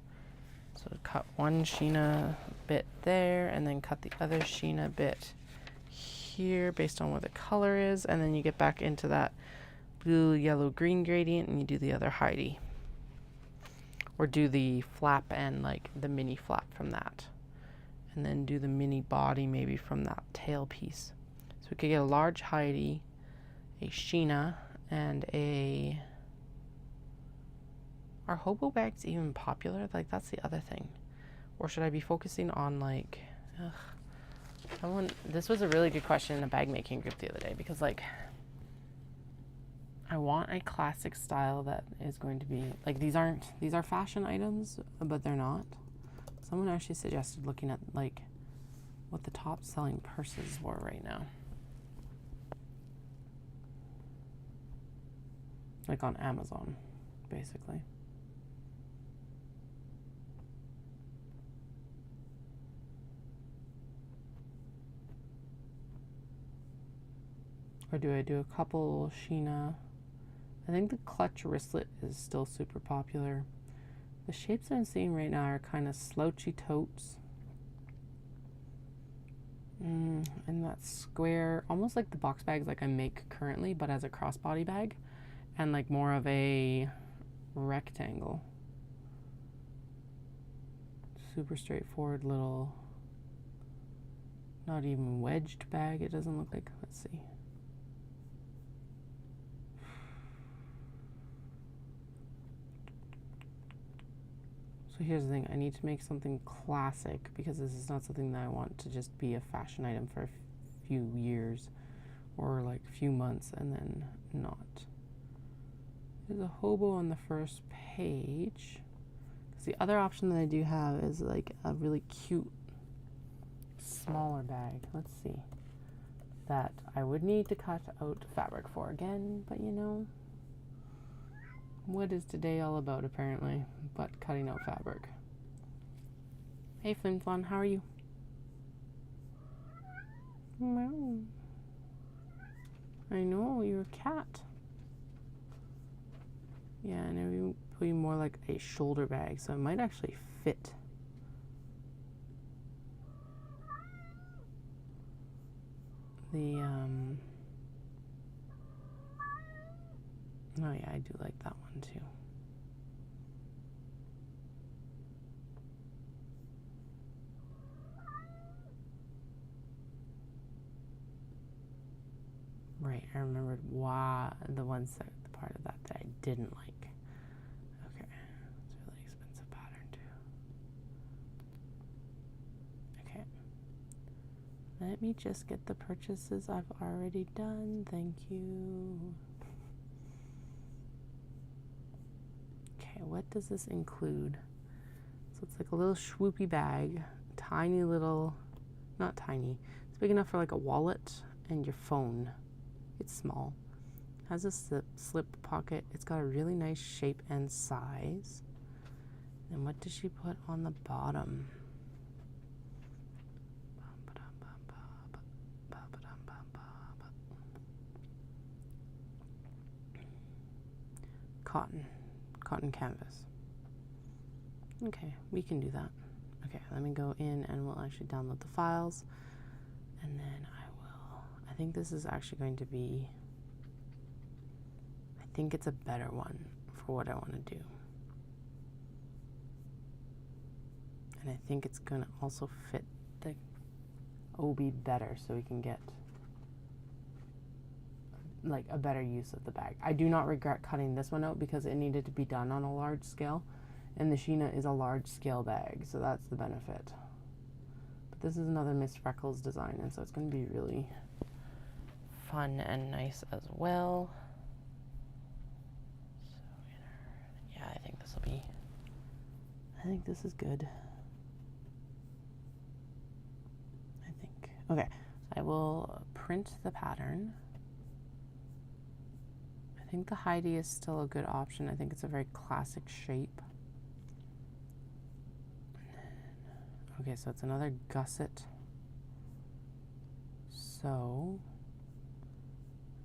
So cut one Sheena bit there, and then cut the other Sheena bit here based on where the color is, and then you get back into that blue, yellow, green gradient, and you do the other Heidi. Or do the flap and like the mini flap from that. And then do the mini body maybe from that tail piece. So we could get a large Heidi, a Sheena, and a... Are hobo bags even popular? Like, that's the other thing. Or should I be focusing on like... This was a really good question in a bag making group the other day, because like... I want a classic style that is going to be... Like, these are fashion items, but they're not. Someone actually suggested looking at like what the top selling purses were right now. Like on Amazon, basically. Or do I do a couple Sheena? I think the clutch wristlet is still super popular. The shapes I'm seeing right now are kind of slouchy totes. And that square, almost like the box bags like I make currently, but as a crossbody bag. And like more of a rectangle. Super straightforward little, not even wedged bag, it doesn't look like. Let's see. So here's the thing, I need to make something classic, because this is not something that I want to just be a fashion item for a few years or like a few months and then not. There's a hobo on the first page. Because the other option that I do have is like a really cute smaller bag. Let's see. That I would need to cut out fabric for again, but you know, what is today all about apparently, but cutting out fabric. Hey Flim Flon, how are you? Meow. I know, you're a cat. Yeah, and I'm putting more like a shoulder bag, so it might actually fit. The, oh yeah, I do like that one too. Right, I remembered why the part of that I didn't like. Okay, it's a really expensive pattern too. Okay, let me just get the purchases I've already done. Thank you. Okay, what does this include? So it's like a little swoopy bag, tiny little, not tiny, it's big enough for like a wallet and your phone. It's small. Has a slip pocket. It's got a really nice shape and size. And what does she put on the bottom? Cotton canvas. Okay, we can do that. Okay, let me go in and we'll actually download the files, and then I think this is actually going to be, I think it's a better one for what I want to do. And I think it's going to also fit the OB better, so we can get like a better use of the bag. I do not regret cutting this one out because it needed to be done on a large scale, and the Sheena is a large scale bag, so that's the benefit. The this is another Miss Freckles design, and so it's going to be really fun and nice as well. So yeah, I think this will be, I think this is good. I think. Okay, I will print the pattern. I think the Heidi is still a good option. I think it's a very classic shape. Okay, so it's another gusset. So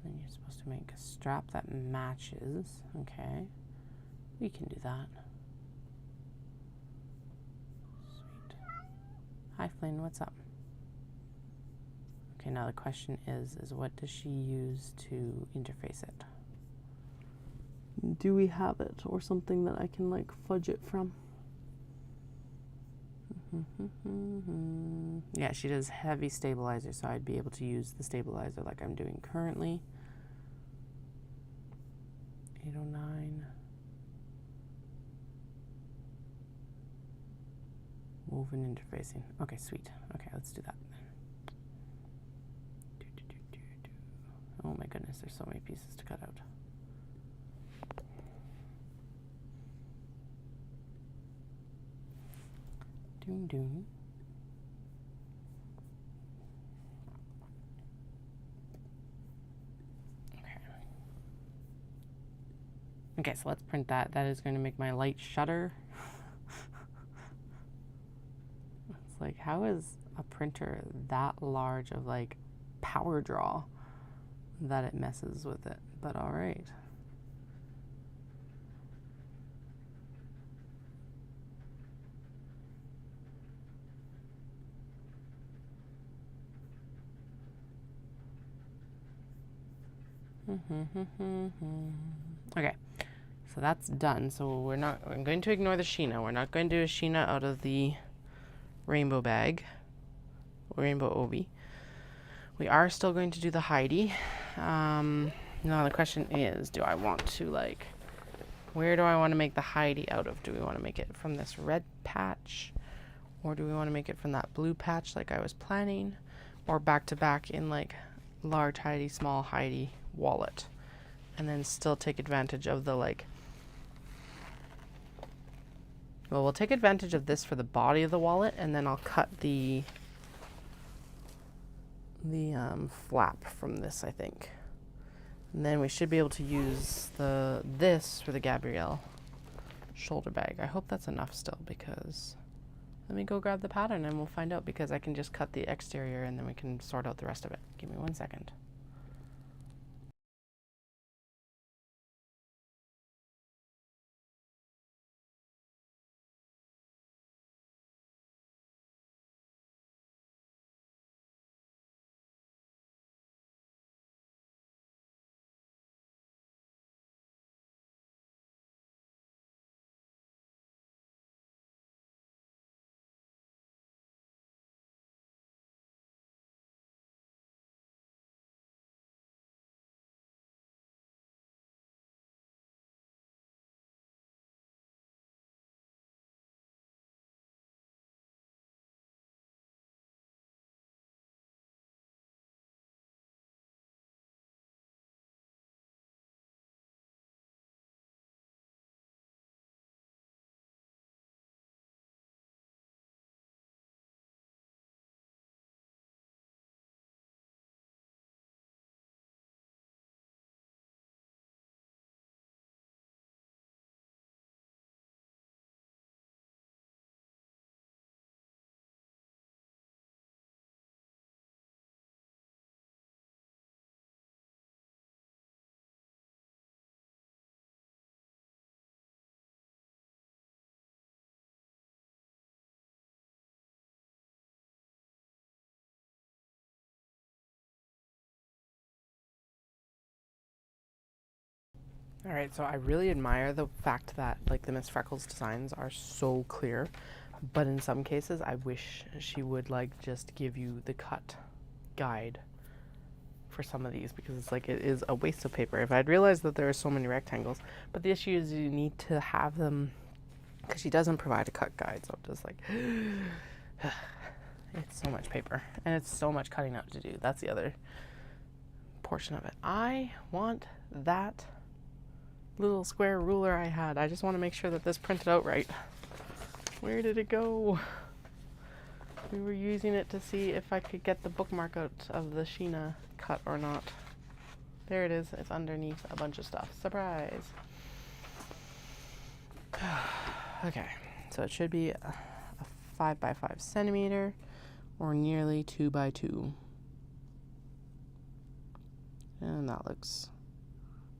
then you're supposed to make a strap that matches. Okay, we can do that. Sweet. Hi Flynn, what's up? Okay, now the question is what does she use to interface it? Do we have it or something that I can like fudge it from? Yeah, she does heavy stabilizer, so I'd be able to use the stabilizer like I'm doing currently. 809. Woven interfacing. Okay, sweet. Okay, let's do that. Oh my goodness, there's so many pieces to cut out. Doom doom. Okay, so let's print that. That is going to make my light shutter. It's like, how is a printer that large of like power draw that it messes with it? But all right. Okay, so that's done. So I'm going to ignore the Sheena. We're not going to do a Sheena out of the rainbow bag, rainbow obi. We are still going to do the Heidi. Now the question is, do I want to like, where do I want to make the Heidi out of? Do we want to make it from this red patch, or do we want to make it from that blue patch like I was planning, or back to back in like large Heidi, small Heidi wallet, and then still take advantage of the like, well, we'll take advantage of this for the body of the wallet, and then I'll cut the flap from this, I think, and then we should be able to use this for the Gabrielle shoulder bag. I hope that's enough still, because let me go grab the pattern and we'll find out, because I can just cut the exterior and then we can sort out the rest of it. Give me 1 second. All right, so I really admire the fact that like the Miss Freckles designs are so clear, but in some cases I wish she would like just give you the cut guide for some of these, because it's like it is a waste of paper. If I'd realized that there are so many rectangles, but the issue is you need to have them, because she doesn't provide a cut guide, so I'm just like It's so much paper and it's so much cutting out to do. That's the other portion of it. I want that little square ruler I had. I just want to make sure that this printed out right. Where did it go? We were using it to see if I could get the bookmark out of the Sheena cut or not. There it is. It's underneath a bunch of stuff. Surprise. Okay, so it should be a 5 by 5 centimeter or nearly 2 by 2. And that looks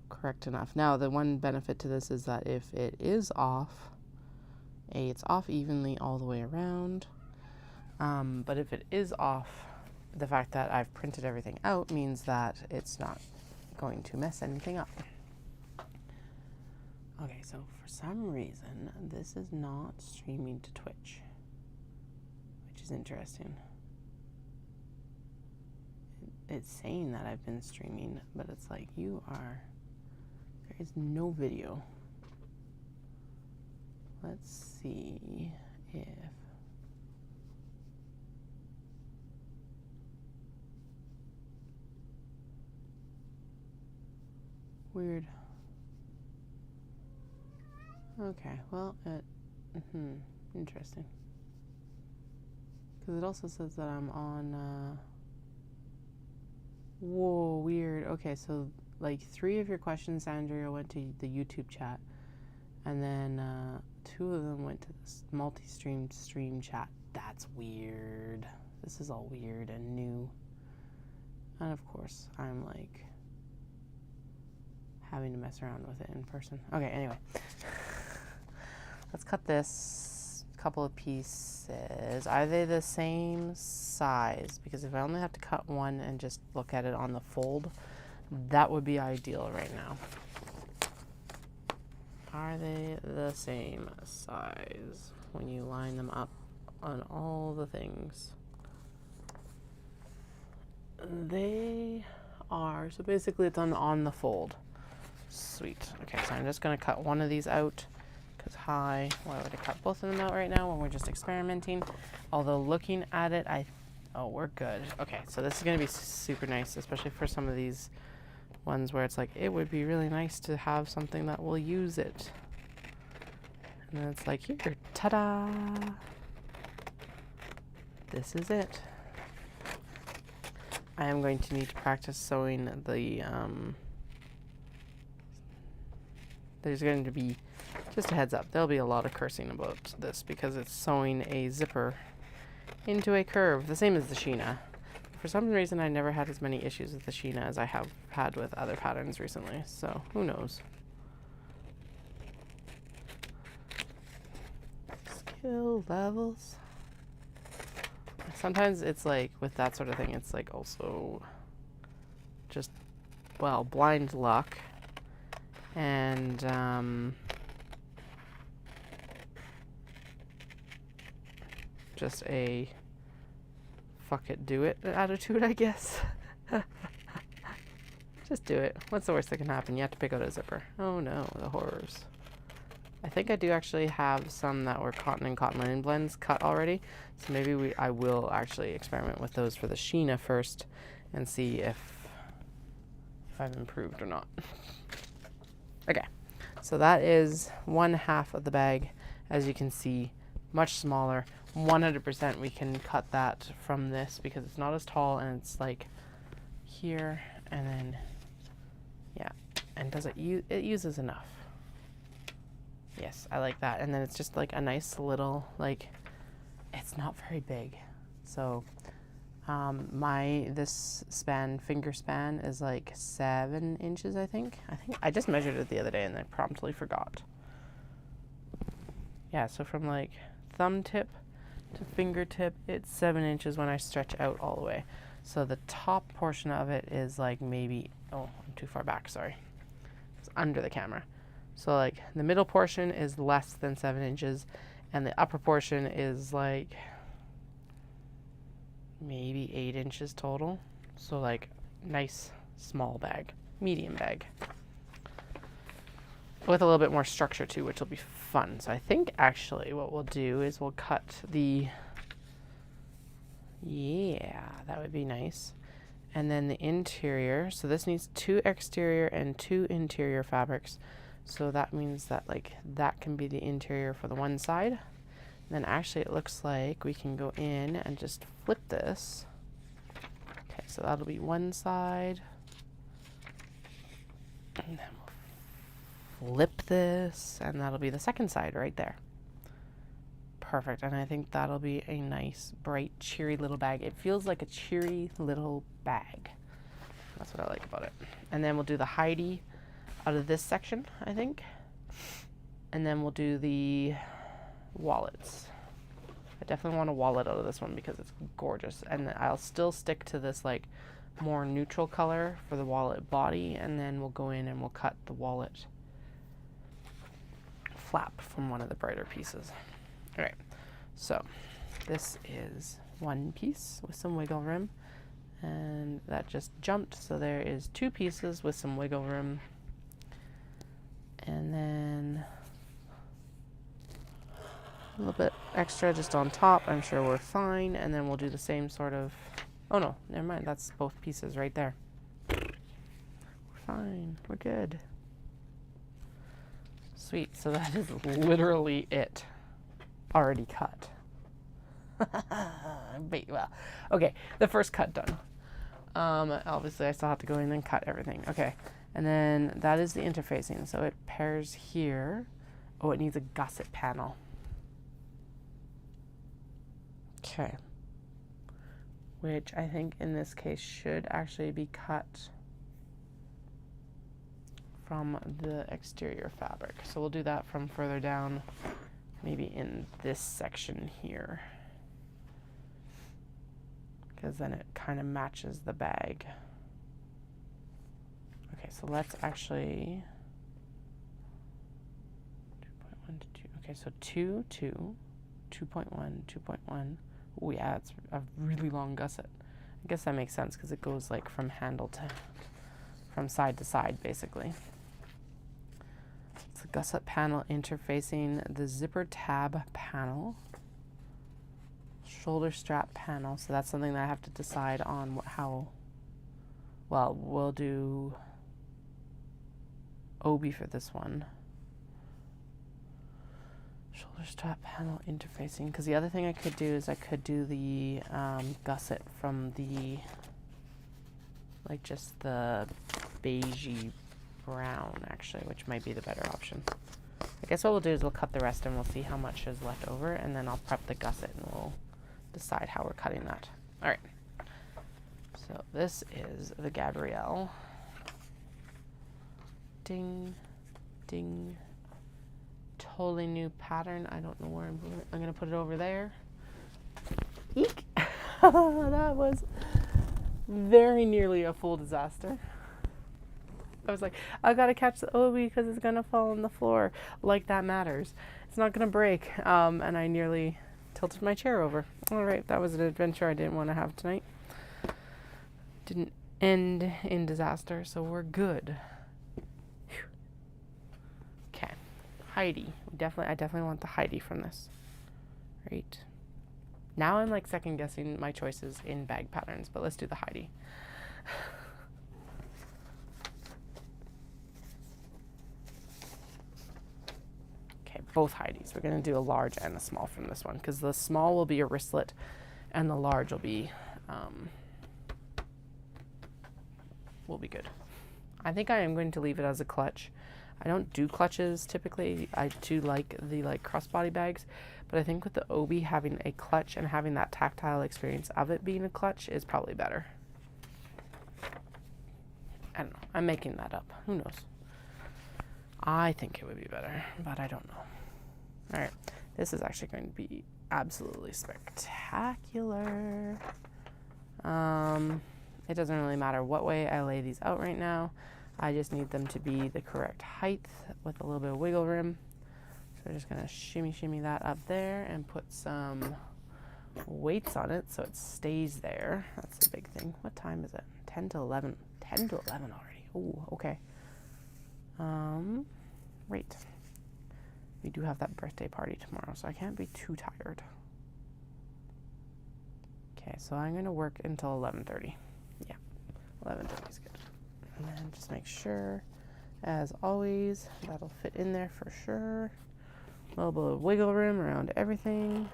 correct enough. Now, the one benefit to this is that if it is off, it's off evenly all the way around. But if it is off, the fact that I've printed everything out means that it's not going to mess anything up. Okay, so for some reason, this is not streaming to Twitch, which is interesting. It's saying that I've been streaming, but it's like, there is no video. Let's see if weird. Okay, well, interesting. Because it also says that I'm on, whoa, weird. Okay, so like 3 of your questions, Andrea, went to the YouTube chat, and then 2 of them went to this multi-stream stream chat. That's weird. This is all weird and new. And of course, I'm like having to mess around with it in person. Okay, anyway. Let's cut this couple of pieces. Are they the same size? Because if I only have to cut one and just look at it on the fold, that would be ideal right now. Are they the same size when you line them up on all the things? They are. So basically it's on the fold. Sweet. Okay, so I'm just going to cut one of these out. Because why would I cut both of them out right now when we're just experimenting? Although looking at it, oh, we're good. Okay, so this is going to be super nice, especially for some of these ones where it's like, it would be really nice to have something that will use it. And then it's like, here, ta-da! This is it. I am going to need to practice sewing the, there's going to be, just a heads up, there'll be a lot of cursing about this because it's sewing a zipper into a curve, the same as the Sheena. For some reason, I never had as many issues with the Sheena as I have had with other patterns recently, so who knows. Skill levels. Sometimes it's like, with that sort of thing, it's like also just, well, blind luck. And just a fuck it, do it attitude, I guess. Just do it. What's the worst that can happen? You have to pick out a zipper. Oh no, the horrors. I think I do actually have some that were cotton and cotton linen blends cut already. So maybe I will actually experiment with those for the Sheena first and see if I've improved or not. Okay, so that is 1/2 of the bag. As you can see, much smaller. 100% we can cut that from this because it's not as tall and it's like here and then, yeah. And does it uses enough. Yes, I like that. And then it's just like a nice little, like, it's not very big. So this finger span is like 7 inches, I think I just measured it the other day and I promptly forgot. Yeah, so from like thumb tip to fingertip, it's 7 inches when I stretch out all the way. So the top portion of it is like maybe, oh, I'm too far back, sorry. It's under the camera. So like the middle portion is less than 7 inches and the upper portion is like maybe 8 inches total. So like nice small bag, medium bag. With a little bit more structure too, which will be fun. So I think actually what we'll do is we'll cut the Yeah, that would be nice. And then the interior, so this needs 2 exterior and 2 interior fabrics. So that means that like that can be the interior for the one side. And then actually it looks like we can go in and just flip this. Okay, so that'll be one side. And then we'll flip this, and that'll be the second side right there. Perfect, and I think that'll be a nice, bright, cheery little bag. It feels like a cheery little bag. That's what I like about it. And then we'll do the Heidi out of this section, I think. And then we'll do the wallets. I definitely want a wallet out of this one because it's gorgeous. And I'll still stick to this like more neutral color for the wallet body, and then we'll go in and we'll cut the wallet flap from one of the brighter pieces. All right, so this is one piece with some wiggle room, and that just jumped, so there is 2 pieces with some wiggle room, and then a little bit extra just on top. I'm sure we're fine, and then we'll do the same sort of, oh no, never mind, that's both pieces right there. We're fine, we're good. Sweet, so that is literally it. Already cut. Well, okay, the first cut done. Obviously I still have to go in and cut everything. Okay, and then that is the interfacing. So it pairs here. Oh, it needs a gusset panel. Okay. Which I think in this case should actually be cut from the exterior fabric. So we'll do that from further down. Maybe in this section here, because then it kind of matches the bag. Okay, so let's actually 2.1 to 2. Okay, so 2, 2, 2.1, 2.1. Oh yeah, it's a really long gusset. I guess that makes sense because it goes like from handle to, from side to side basically. It's a gusset panel interfacing the zipper tab panel, shoulder strap panel. So that's something that I have to decide on how. Well, we'll do obi for this one. Shoulder strap panel interfacing, because the other thing I could do is I could do the gusset from the, like just the beigey brown actually, which might be the better option. I guess what we'll do is we'll cut the rest and we'll see how much is left over, and then I'll prep the gusset and we'll decide how we're cutting that. All right. So this is the Gabrielle. Ding, ding. Totally new pattern. I don't know where I'm going to put it over there. Eek! That was very nearly a full disaster. I was like, I gotta catch the obi because it's gonna fall on the floor. Like that matters. It's not gonna break. And I nearly tilted my chair over. All right, that was an adventure I didn't want to have tonight. Didn't end in disaster, so we're good. Okay, Heidi. I definitely want the Heidi from this. Right. Now I'm like second guessing my choices in bag patterns, but let's do the Heidi. Both Heidis. We're going to do a large and a small from this one, because the small will be a wristlet and the large will be good. I think I am going to leave it as a clutch. I don't do clutches typically. I do like the crossbody bags, but I think with the obi, having a clutch and having that tactile experience of it being a clutch is probably better. I don't know. I'm making that up. Who knows? I think it would be better, but I don't know. All right, this is actually going to be absolutely spectacular. It doesn't really matter what way I lay these out right now. I just need them to be the correct height with a little bit of wiggle room. So we're just gonna shimmy that up there and put some weights on it so it stays there. That's the big thing. What time is it? 10 to 11. 10 to 11 already. Oh, okay. Right. We do have that birthday party tomorrow, so I can't be too tired. Okay, so I'm going to work until 11:30. Yeah, 11:30 is good. And then just make sure, as always, that'll fit in there for sure. A little bit of wiggle room around everything.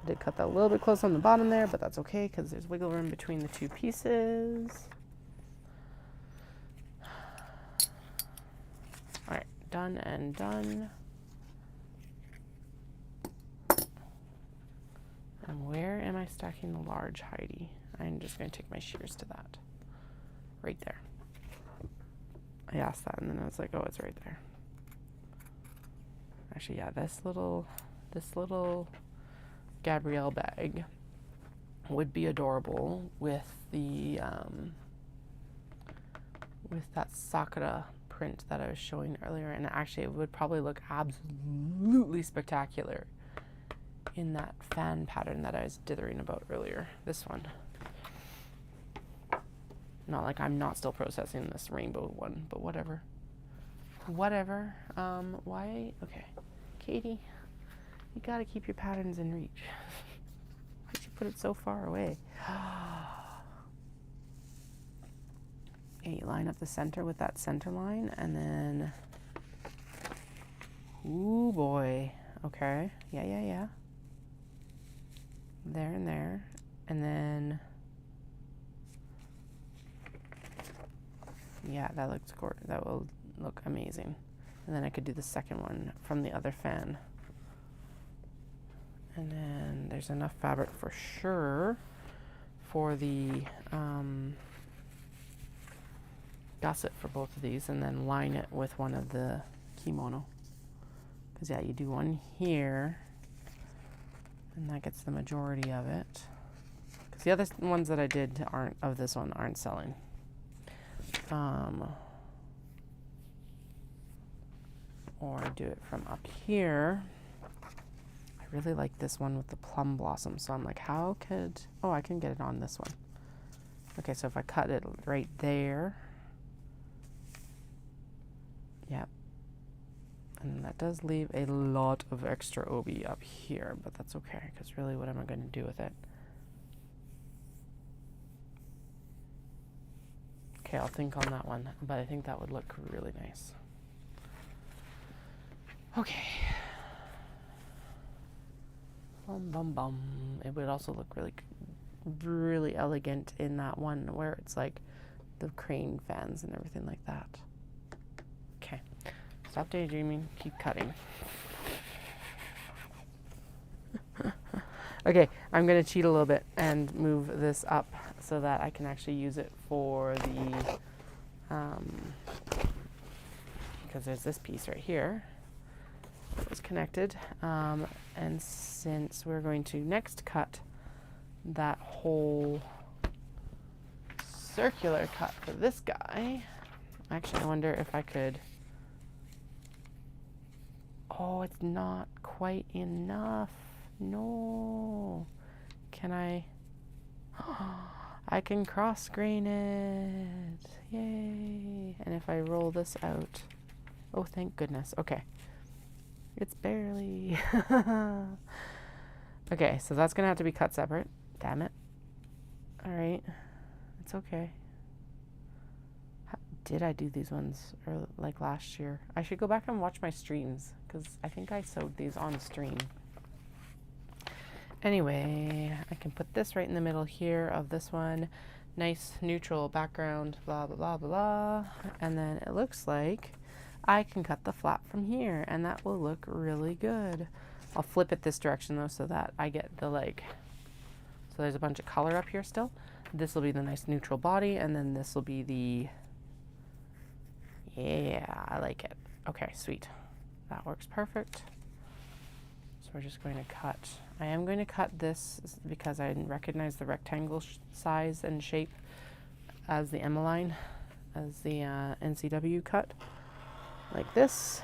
I did cut that a little bit close on the bottom there, but that's okay because there's wiggle room between the two pieces. All right, done and done. And where am I stacking the large Heidi? I'm just going to take my shears to that. Right there. I asked that and then I was like, oh, it's right there. Actually, yeah, this little Gabrielle bag would be adorable with the with that Sakura print that I was showing earlier, and actually it would probably look absolutely spectacular in that fan pattern that I was dithering about earlier. This one. Not like I'm not still processing this rainbow one, but whatever. Whatever. Why? Okay. Katie, you gotta keep your patterns in reach. Why'd you put it so far away? Okay, you line up the center with that center line, and then... Ooh, boy. Okay. Yeah. There and there. And then... Yeah, that looks gorgeous. That will look amazing. And then I could do the second one from the other fan. And then there's enough fabric for sure for the gusset for both of these, and then line it with one of the kimono. Because yeah, you do one here, and that gets the majority of it. Because the other ones that I did aren't selling. Or do it from up here. I really like this one with the plum blossom, so I'm like, I can get it on this one. Okay, so if I cut it right there, yep. And that does leave a lot of extra obi up here, but that's okay, because really what am I going to do with it? Okay, I'll think on that one, but I think that would look really nice. Okay. Bum. It would also look really elegant in that one where it's like the crane fans and everything like that. Okay. Stop daydreaming. Keep cutting. Okay, I'm going to cheat a little bit and move this up so that I can actually use it for the, because there's this piece right here that was connected, and since we're going to next cut that whole circular cut for this guy, actually I wonder if I could, oh, it's not quite enough. No. Can I? I can cross grain it. Yay. And if I roll this out, oh, thank goodness. Okay. It's barely. Okay, so that's going to have to be cut separate. Damn it. All right. It's okay. Did I do these ones like last year? I should go back and watch my streams because I think I sewed these on stream. Anyway, I can put this right in the middle here of this one. Nice neutral background, blah, blah, blah, blah. And then it looks like I can cut the flap from here, and that will look really good. I'll flip it this direction though so that I get the so there's a bunch of color up here still. This will be the nice neutral body, and then this will be the, yeah, I like it. Okay, sweet. That works perfect. So we're just going to cut. I am going to cut this because I recognize the rectangle size and shape as the Emmeline, as the NCW cut, like this.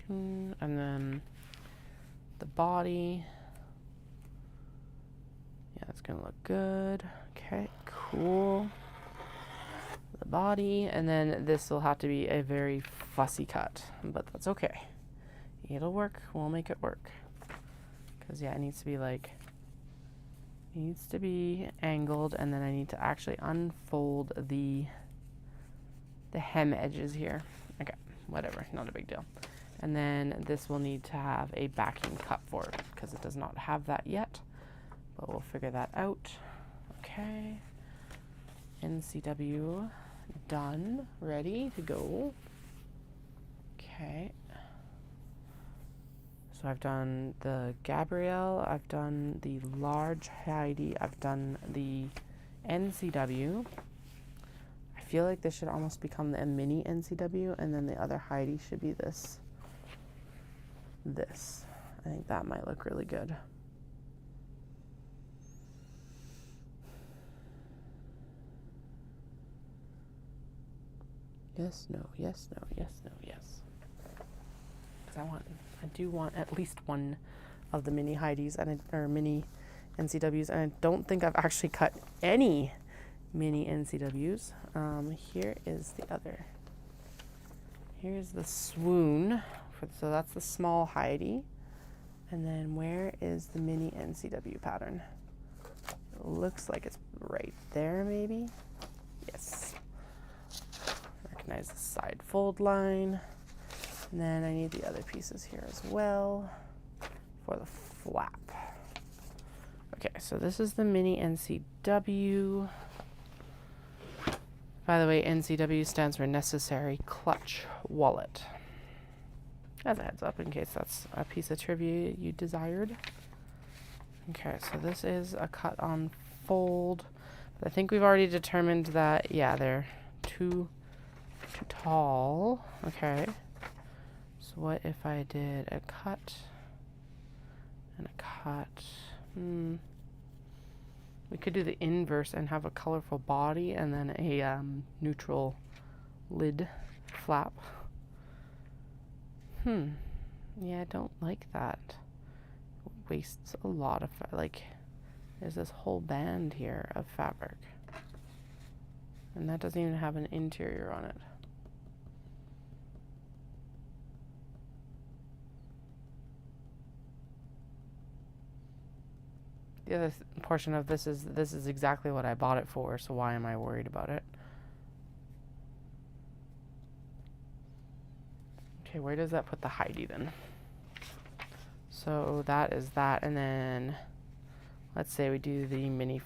And then the body. Yeah, it's gonna look good. Okay, cool. The body, and then this will have to be a very fussy cut, but that's okay. It'll work. We'll make it work. Because, yeah, it needs to be like, needs to be angled, and then I need to actually unfold the hem edges here. Okay, whatever, not a big deal. And then this will need to have a backing cut for it because it does not have that yet, but we'll figure that out. Okay, NCW done, ready to go. Okay, so I've done the Gabrielle, I've done the large Heidi, I've done the NCW. I feel like this should almost become the mini NCW, and then the other Heidi should be this. I think that might look really good. Yes, no, yes, no, yes, no, yes. Because I do want at least one of the mini Heidis or mini NCWs, and I don't think I've actually cut any mini NCWs. Here is the other. Here's the swoon. So that's the small Heidi. And then where is the mini NCW pattern? It looks like it's right there, maybe. Yes. Recognize the side fold line. And then I need the other pieces here as well for the flap. Okay, so this is the mini NCW. By the way, NCW stands for Necessary Clutch Wallet. As a heads up, in case that's a piece of trivia you desired. Okay, so this is a cut on fold. I think we've already determined that, yeah, they're too tall. Okay. So what if I did a cut and a cut? We could do the inverse and have a colorful body and then a neutral lid flap. Yeah, I don't like that. It wastes a lot of, like, there's this whole band here of fabric. And that doesn't even have an interior on it. The other portion of this is exactly what I bought it for, so why am I worried about it? Okay, where does that put the Heidi then? So that is that, and then let's say we do the mini,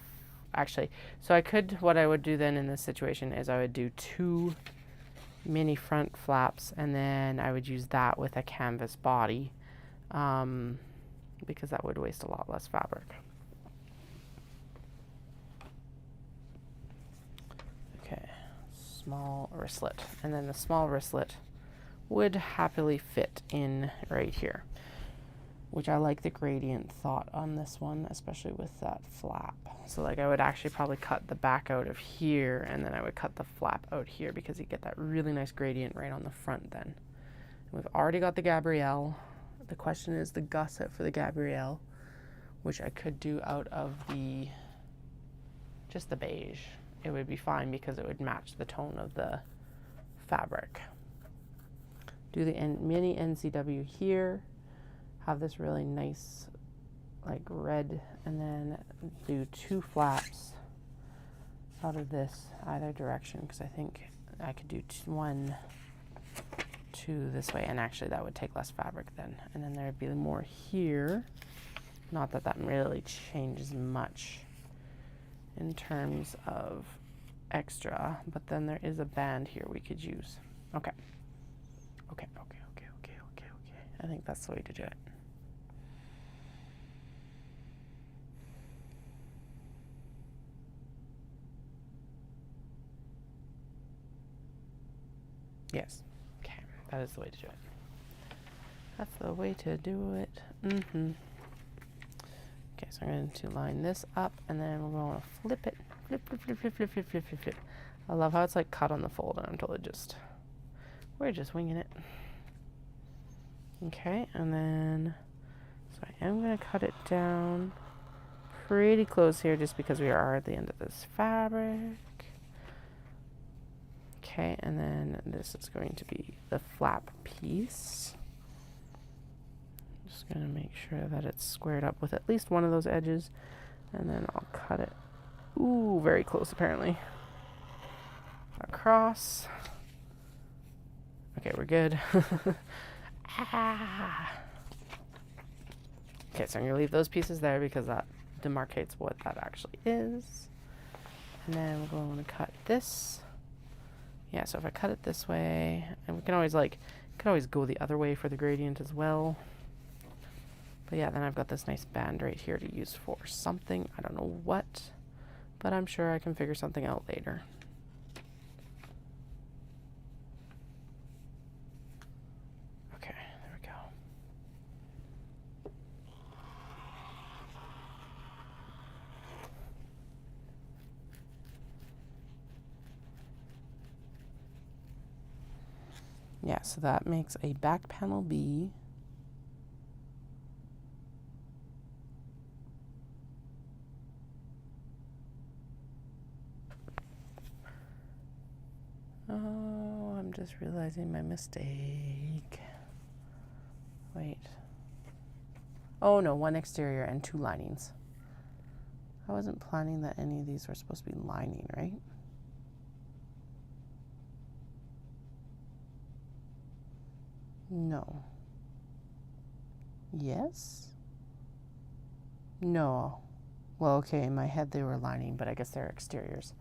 actually, so what I would do then in this situation is I would do 2 mini front flaps, and then I would use that with a canvas body, because that would waste a lot less fabric. Okay, small wristlet, and then the small wristlet would happily fit in right here, which I like the gradient thought on this one, especially with that flap. So like I would actually probably cut the back out of here, and then I would cut the flap out here because you get that really nice gradient right on the front then. And we've already got the Gabrielle. The question is the gusset for the Gabrielle, which I could do out of just the beige. It would be fine because it would match the tone of the fabric. Do the mini NCW here, have this really nice like red, and then do 2 flaps out of this either direction, because I think I could do 1, 2 this way, and actually that would take less fabric then, and then there'd be more here. Not that that really changes much in terms of extra, but then there is a band here we could use. Okay. I think that's the way to do it. Yes. Okay, that is the way to do it. That's the way to do it. Okay, so I'm going to line this up, and then we're going to flip it. Flip. I love how it's like cut on the fold, and we're just winging it. Okay, and then, so I am going to cut it down pretty close here just because we are at the end of this fabric. Okay, and then this is going to be the flap piece. Just going to make sure that it's squared up with at least one of those edges, and then I'll cut it. Ooh, very close apparently. Across. Okay, we're good. Okay, so I'm going to leave those pieces there because that demarcates what that actually is. And then we're going to cut this. Yeah, so if I cut it this way, and we can always go the other way for the gradient as well. But yeah, then I've got this nice band right here to use for something. I don't know what, but I'm sure I can figure something out later. Okay, there we go. Yeah, so that makes a back panel B. Oh, I'm just realizing my mistake. Wait. Oh no, one exterior and 2 linings. I wasn't planning that any of these were supposed to be lining, right? No. Yes? No. Well, okay, in my head they were lining, but I guess they're exteriors.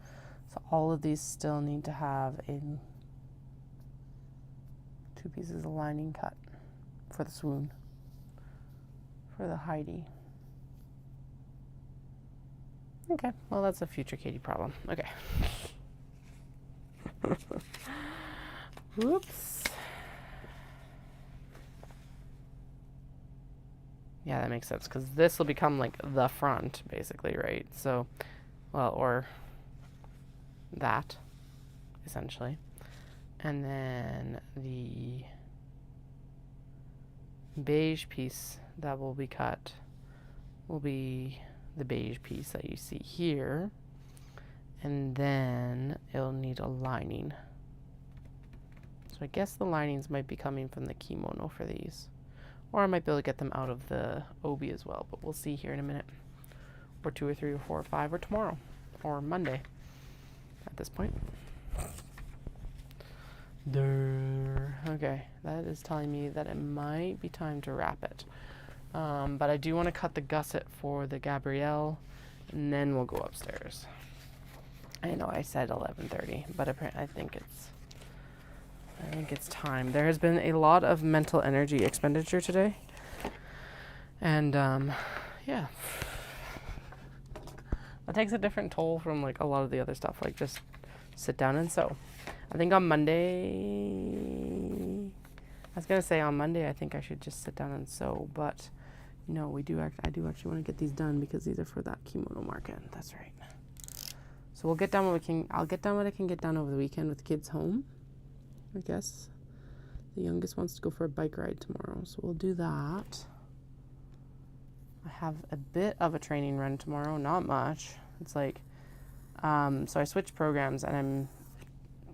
So all of these still need to have 2 pieces of lining cut for the swoon, for the Heidi. Okay, well that's a future Katie problem. Okay. Whoops. Yeah, that makes sense, because this will become like the front, basically, right? So, well, or that, essentially. And then the beige piece that will be cut will be the beige piece that you see here. And then it'll need a lining. So I guess the linings might be coming from the kimono for these. Or I might be able to get them out of the obi as well, but we'll see here in a minute. Or 2 or 3 or 4 or 5 or tomorrow. Or Monday at this point. Okay, that is telling me that it might be time to wrap it. But I do want to cut the gusset for the Gabrielle, and then we'll go upstairs. I know I said 11:30, but I think it's time. There has been a lot of mental energy expenditure today. And, yeah. That takes a different toll from, like, a lot of the other stuff. Like, just sit down and sew. I think on Monday... I was going to say on Monday I think I should just sit down and sew. But, no, I do actually want to get these done because these are for that kimono market. That's right. So we'll get done what we can... I'll get done what I can get done over the weekend with the kids home. I guess the youngest wants to go for a bike ride tomorrow, so we'll do that. I have a bit of a training run tomorrow, not much. It's like, so I switched programs, and I'm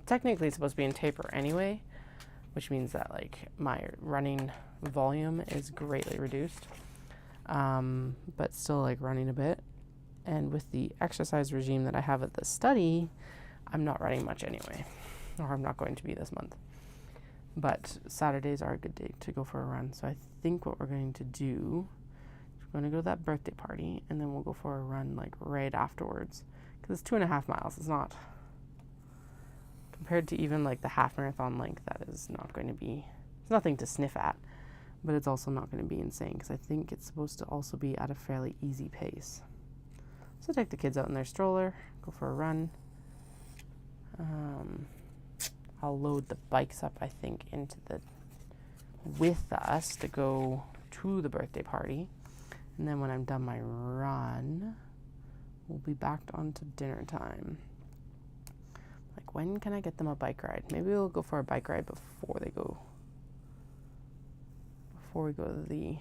technically supposed to be in taper anyway, which means that like my running volume is greatly reduced, but still like running a bit. And with the exercise regime that I have at the study, I'm not running much anyway. Or I'm not going to be this month. But Saturdays are a good day to go for a run. So I think what we're going to do is we're going to go to that birthday party, and then we'll go for a run like right afterwards. Because it's 2.5 miles. It's not, compared to even like the half marathon length, that is not going to be, it's nothing to sniff at. But it's also not going to be insane, because I think it's supposed to also be at a fairly easy pace. So take the kids out in their stroller, go for a run. I'll load the bikes up, I think, with us to go to the birthday party. And then when I'm done my run, we'll be back onto dinner time. Like, when can I get them a bike ride? Maybe we'll go for a bike ride before we go to the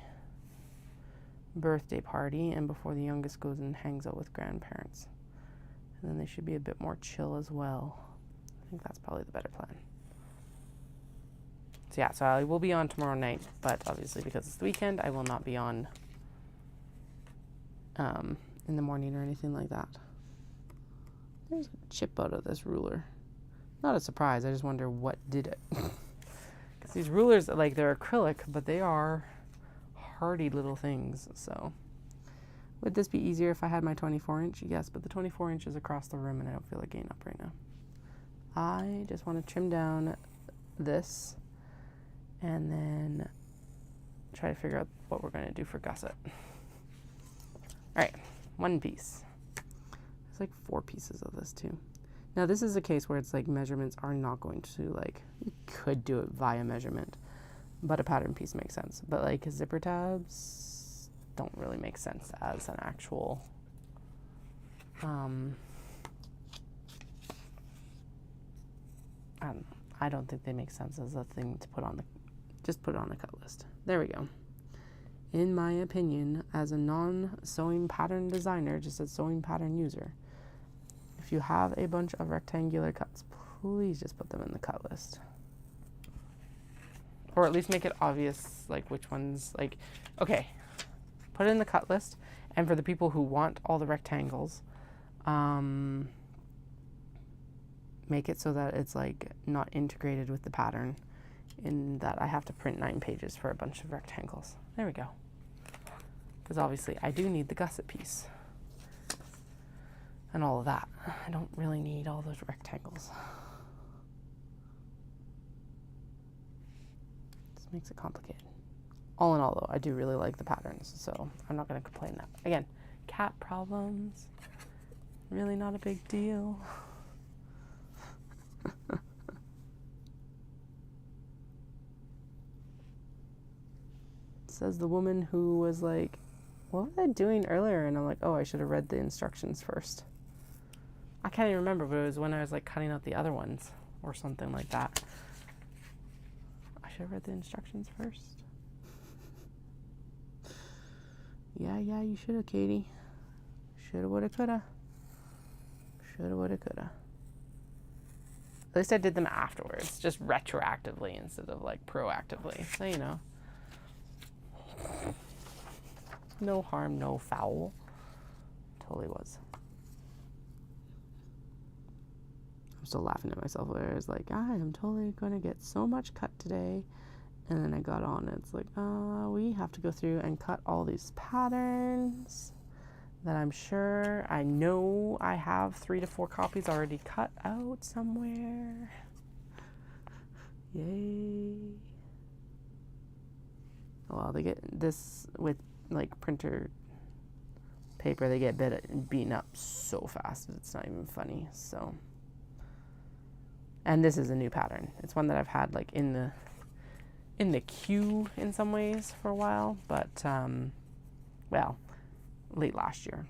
birthday party and before the youngest goes and hangs out with grandparents. And then they should be a bit more chill as well. I I think that's probably the better plan. So yeah, so I will be on tomorrow night, but obviously because it's the weekend, I will not be on in the morning or anything like that. There's a chip out of this ruler. Not a surprise, I just wonder what did it. Because these rulers, like, they're acrylic, but they are hardy little things, so. Would this be easier if I had my 24-inch? Yes, but the 24-inch is across the room and I don't feel like getting up right now. I just want to trim down this and then try to figure out what we're going to do for gusset. All right, one piece. There's like 4 pieces of this too. Now this is a case where it's like measurements are not going to, like, you could do it via measurement, but a pattern piece makes sense. But like zipper tabs don't really make sense as an actual I don't think they make sense as a thing to put on the, just put it on the cut list. There we go. In my opinion, as a non-sewing pattern designer, just a sewing pattern user, if you have a bunch of rectangular cuts, please just put them in the cut list. Or at least make it obvious, like, which ones, like, okay, put it in the cut list. And for the people who want all the rectangles, make it so that it's, like, not integrated with the pattern, in that I have to print 9 pages for a bunch of rectangles. There we go. Because obviously I do need the gusset piece and all of that. I don't really need all those rectangles. This makes it complicated. All in all, though, I do really like the patterns, so I'm not going to complain that. Again, cat problems, really not a big deal. Says the woman who was like, what was I doing earlier? And I'm like, oh, I should have read the instructions first. I can't even remember, but it was when I was like cutting out the other ones or something like that. I should have read the instructions first. Yeah, you should have, Katie. Shoulda, woulda, coulda. Shoulda, woulda, coulda. At least I did them afterwards, just retroactively instead of like proactively. So, you know. No harm, no foul. Totally was. I'm still laughing at myself where I was like, I am totally going to get so much cut today. And then I got on and it's like, we have to go through and cut all these patterns that I'm sure, I know I have 3 to 4 copies already cut out somewhere. Yay. Well, they get this with like printer paper, they get beaten up so fast it's not even funny. So, and this is a new pattern. It's one that I've had like in the queue in some ways for a while, but well, late last year.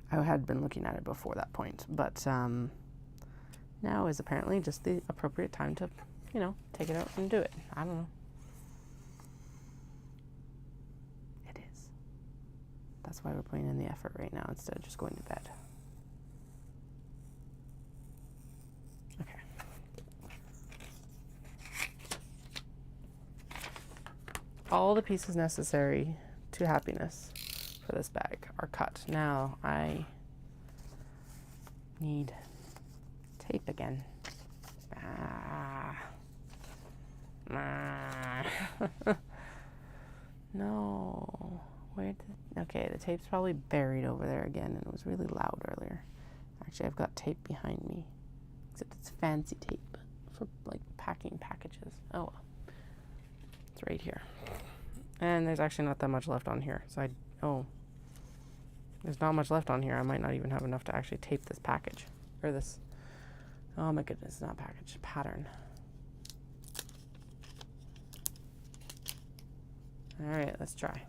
I had been looking at it before that point, but now is apparently just the appropriate time to, you know, take it out and do it. I don't know. That's why we're putting in the effort right now instead of just going to bed. Okay. All the pieces necessary to happiness for this bag are cut. Now I need tape again. No. Okay, the tape's probably buried over there again, and it was really loud earlier. Actually, I've got tape behind me, except it's fancy tape for like packing packages. Oh well, it's right here. And there's actually not that much left on here, so there's not much left on here. I might not even have enough to actually tape this package, or this, oh my goodness, not package, pattern. All right, let's try.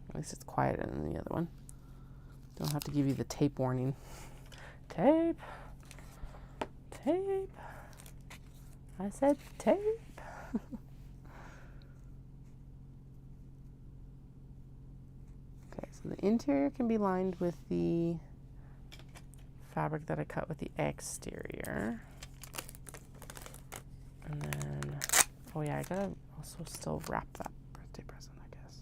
At least it's quieter than the other one. Don't have to give you the tape warning. Tape. Tape. I said tape. Okay, so the interior can be lined with the fabric that I cut with the exterior. And then, oh yeah, I gotta also still wrap that birthday present, I guess.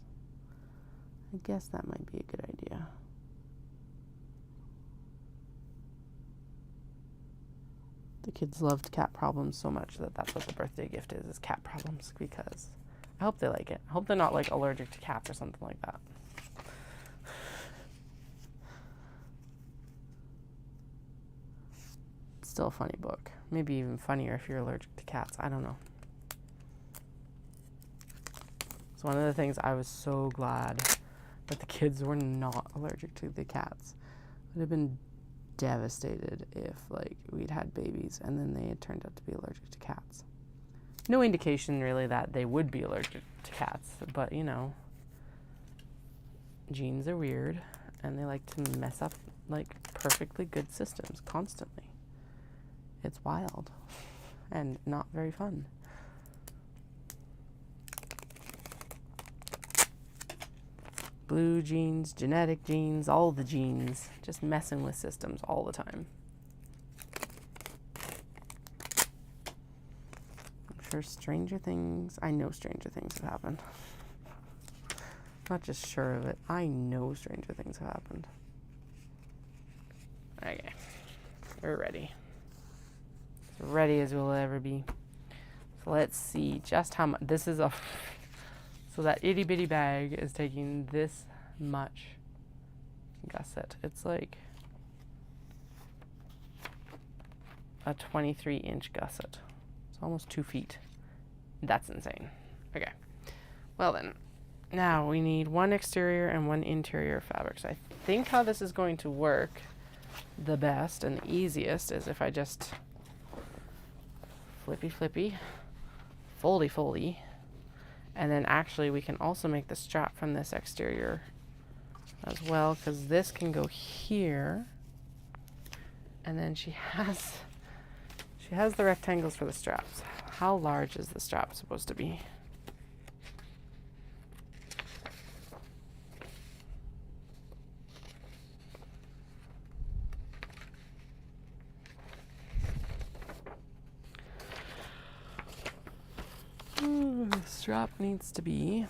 I guess that might be a good idea. The kids loved cat problems so much that that's what the birthday gift is cat problems, because I hope they like it. I hope they're not like allergic to cats or something like that. Still a funny book. Maybe even funnier if you're allergic to cats. I don't know. It's one of the things I was so glad that the kids were not allergic to the cats. I would have been devastated if like we'd had babies and then they had turned out to be allergic to cats. No indication really that they would be allergic to cats, but you know, genes are weird and they like to mess up like perfectly good systems constantly. It's wild and not very fun. Blue genes, genetic genes, all the genes, just messing with systems all the time. I'm sure stranger things, I know stranger things have happened. Not just sure of it, I know stranger things have happened. Okay, we're ready. As ready as we'll ever be. So let's see just how much, this is a, so that itty bitty bag is taking this much gusset. It's like a 23-inch gusset. It's almost 2 feet. That's insane. Okay. Well then, now we need one exterior and one interior fabric. So I think how this is going to work the best and the easiest is if I just flippy flippy, foldy foldy, and then actually we can also make the strap from this exterior as well, because this can go here, and then she has the rectangles for the straps. How large is the strap supposed to be? The strap needs to be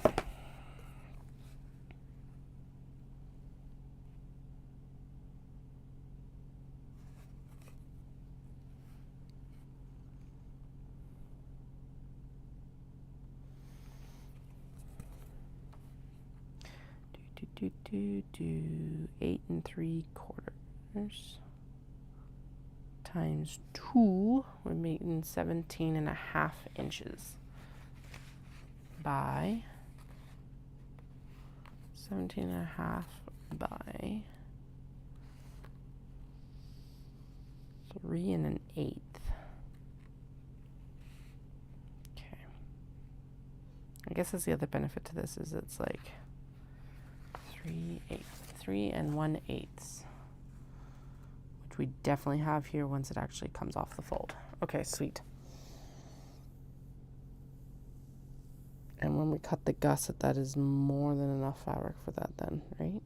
do 8 3/4 times 2. We're making 17.5 inches by 17.5 by 3 1/8. Okay. I guess that's the other benefit to this is it's like 3 1/8, which we definitely have here once it actually comes off the fold. Okay, sweet. And when we cut the gusset, that is more than enough fabric for that then, right?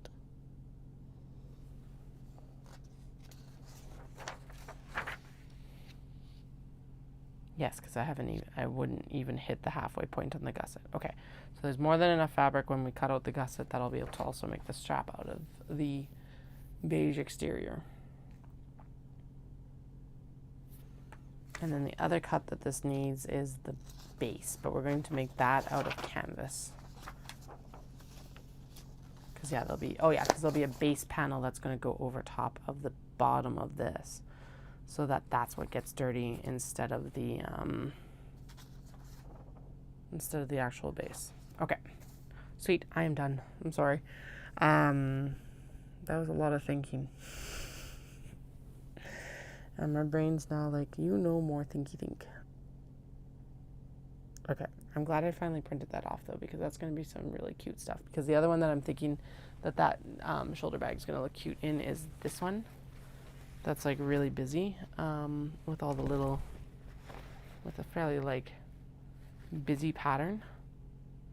Yes, because I wouldn't even hit the halfway point on the gusset. Okay, so there's more than enough fabric when we cut out the gusset that'll be able to also make the strap out of the beige exterior. And then the other cut that this needs is the base, but we're going to make that out of canvas. Because yeah, there'll be a base panel that's going to go over top of the bottom of this, so that's what gets dirty instead of the actual base. Okay, sweet. I am done. I'm sorry. That was a lot of thinking. And my brain's now like, more thinky think. Okay, I'm glad I finally printed that off though, because that's going to be some really cute stuff. Because the other one that I'm thinking that shoulder bag is going to look cute in is this one. That's like really busy with all the with a fairly like busy pattern.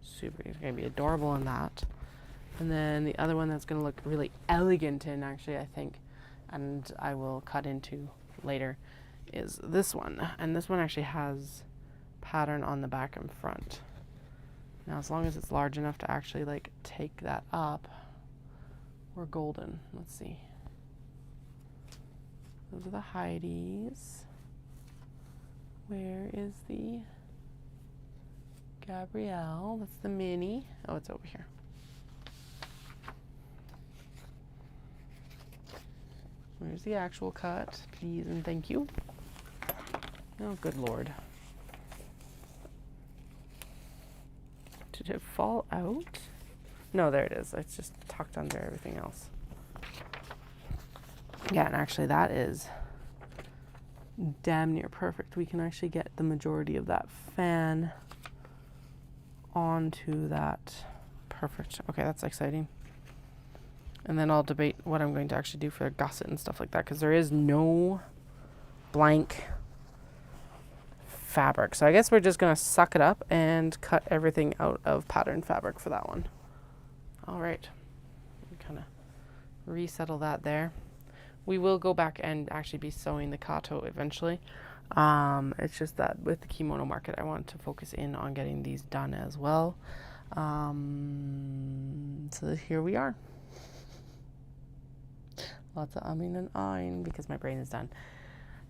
Super, it's going to be adorable in that. And then the other one that's going to look really elegant in, actually, I think, and I will cut into later is this one. And this one actually has pattern on the back and front. Now, as long as it's large enough to actually like take that up, we're golden. Let's see. Those are the Heidi's. Where is the Gabrielle? That's the mini. Oh, it's over here. Where's the actual cut? Please and thank you. Oh, good Lord. Did it fall out? No, there it is. It's just tucked under everything else. Yeah, and actually that is damn near perfect. We can actually get the majority of that fan onto that. Perfect. Okay, that's exciting. And then I'll debate what I'm going to actually do for a gusset and stuff like that, because there is no blank fabric. So I guess we're just going to suck it up and cut everything out of pattern fabric for that one. All right. Kind of resettle that there. We will go back and actually be sewing the kato eventually. It's just that with the kimono market, I want to focus in on getting these done as well. So here we are. Lots of umming and ahhing because my brain is done.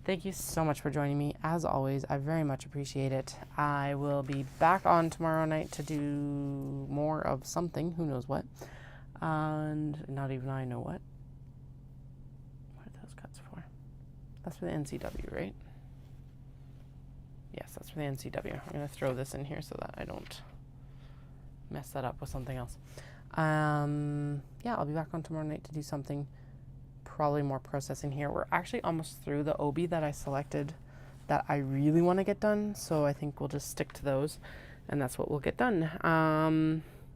Thank you so much for joining me. As always, I very much appreciate it. I will be back on tomorrow night to do more of something, who knows what. And not even I know what. What are those cuts for? That's for the NCW, right? Yes, that's for the NCW. I'm going to throw this in here so that I don't mess that up with something else. Yeah, I'll be back on tomorrow night to do something. Probably more processing here. We're actually almost through the obi that I selected that I really want to get done, so I think we'll just stick to those, and that's what we'll get done.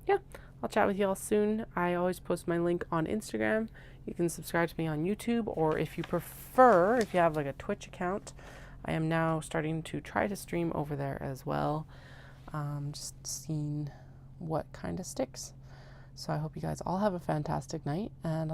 Yeah, I'll chat with you all soon. I always post my link on Instagram. You can subscribe to me on YouTube, or if you prefer, if you have like a Twitch account, I am now starting to try to stream over there as well. Just seeing what kind of sticks. So I hope you guys all have a fantastic night, and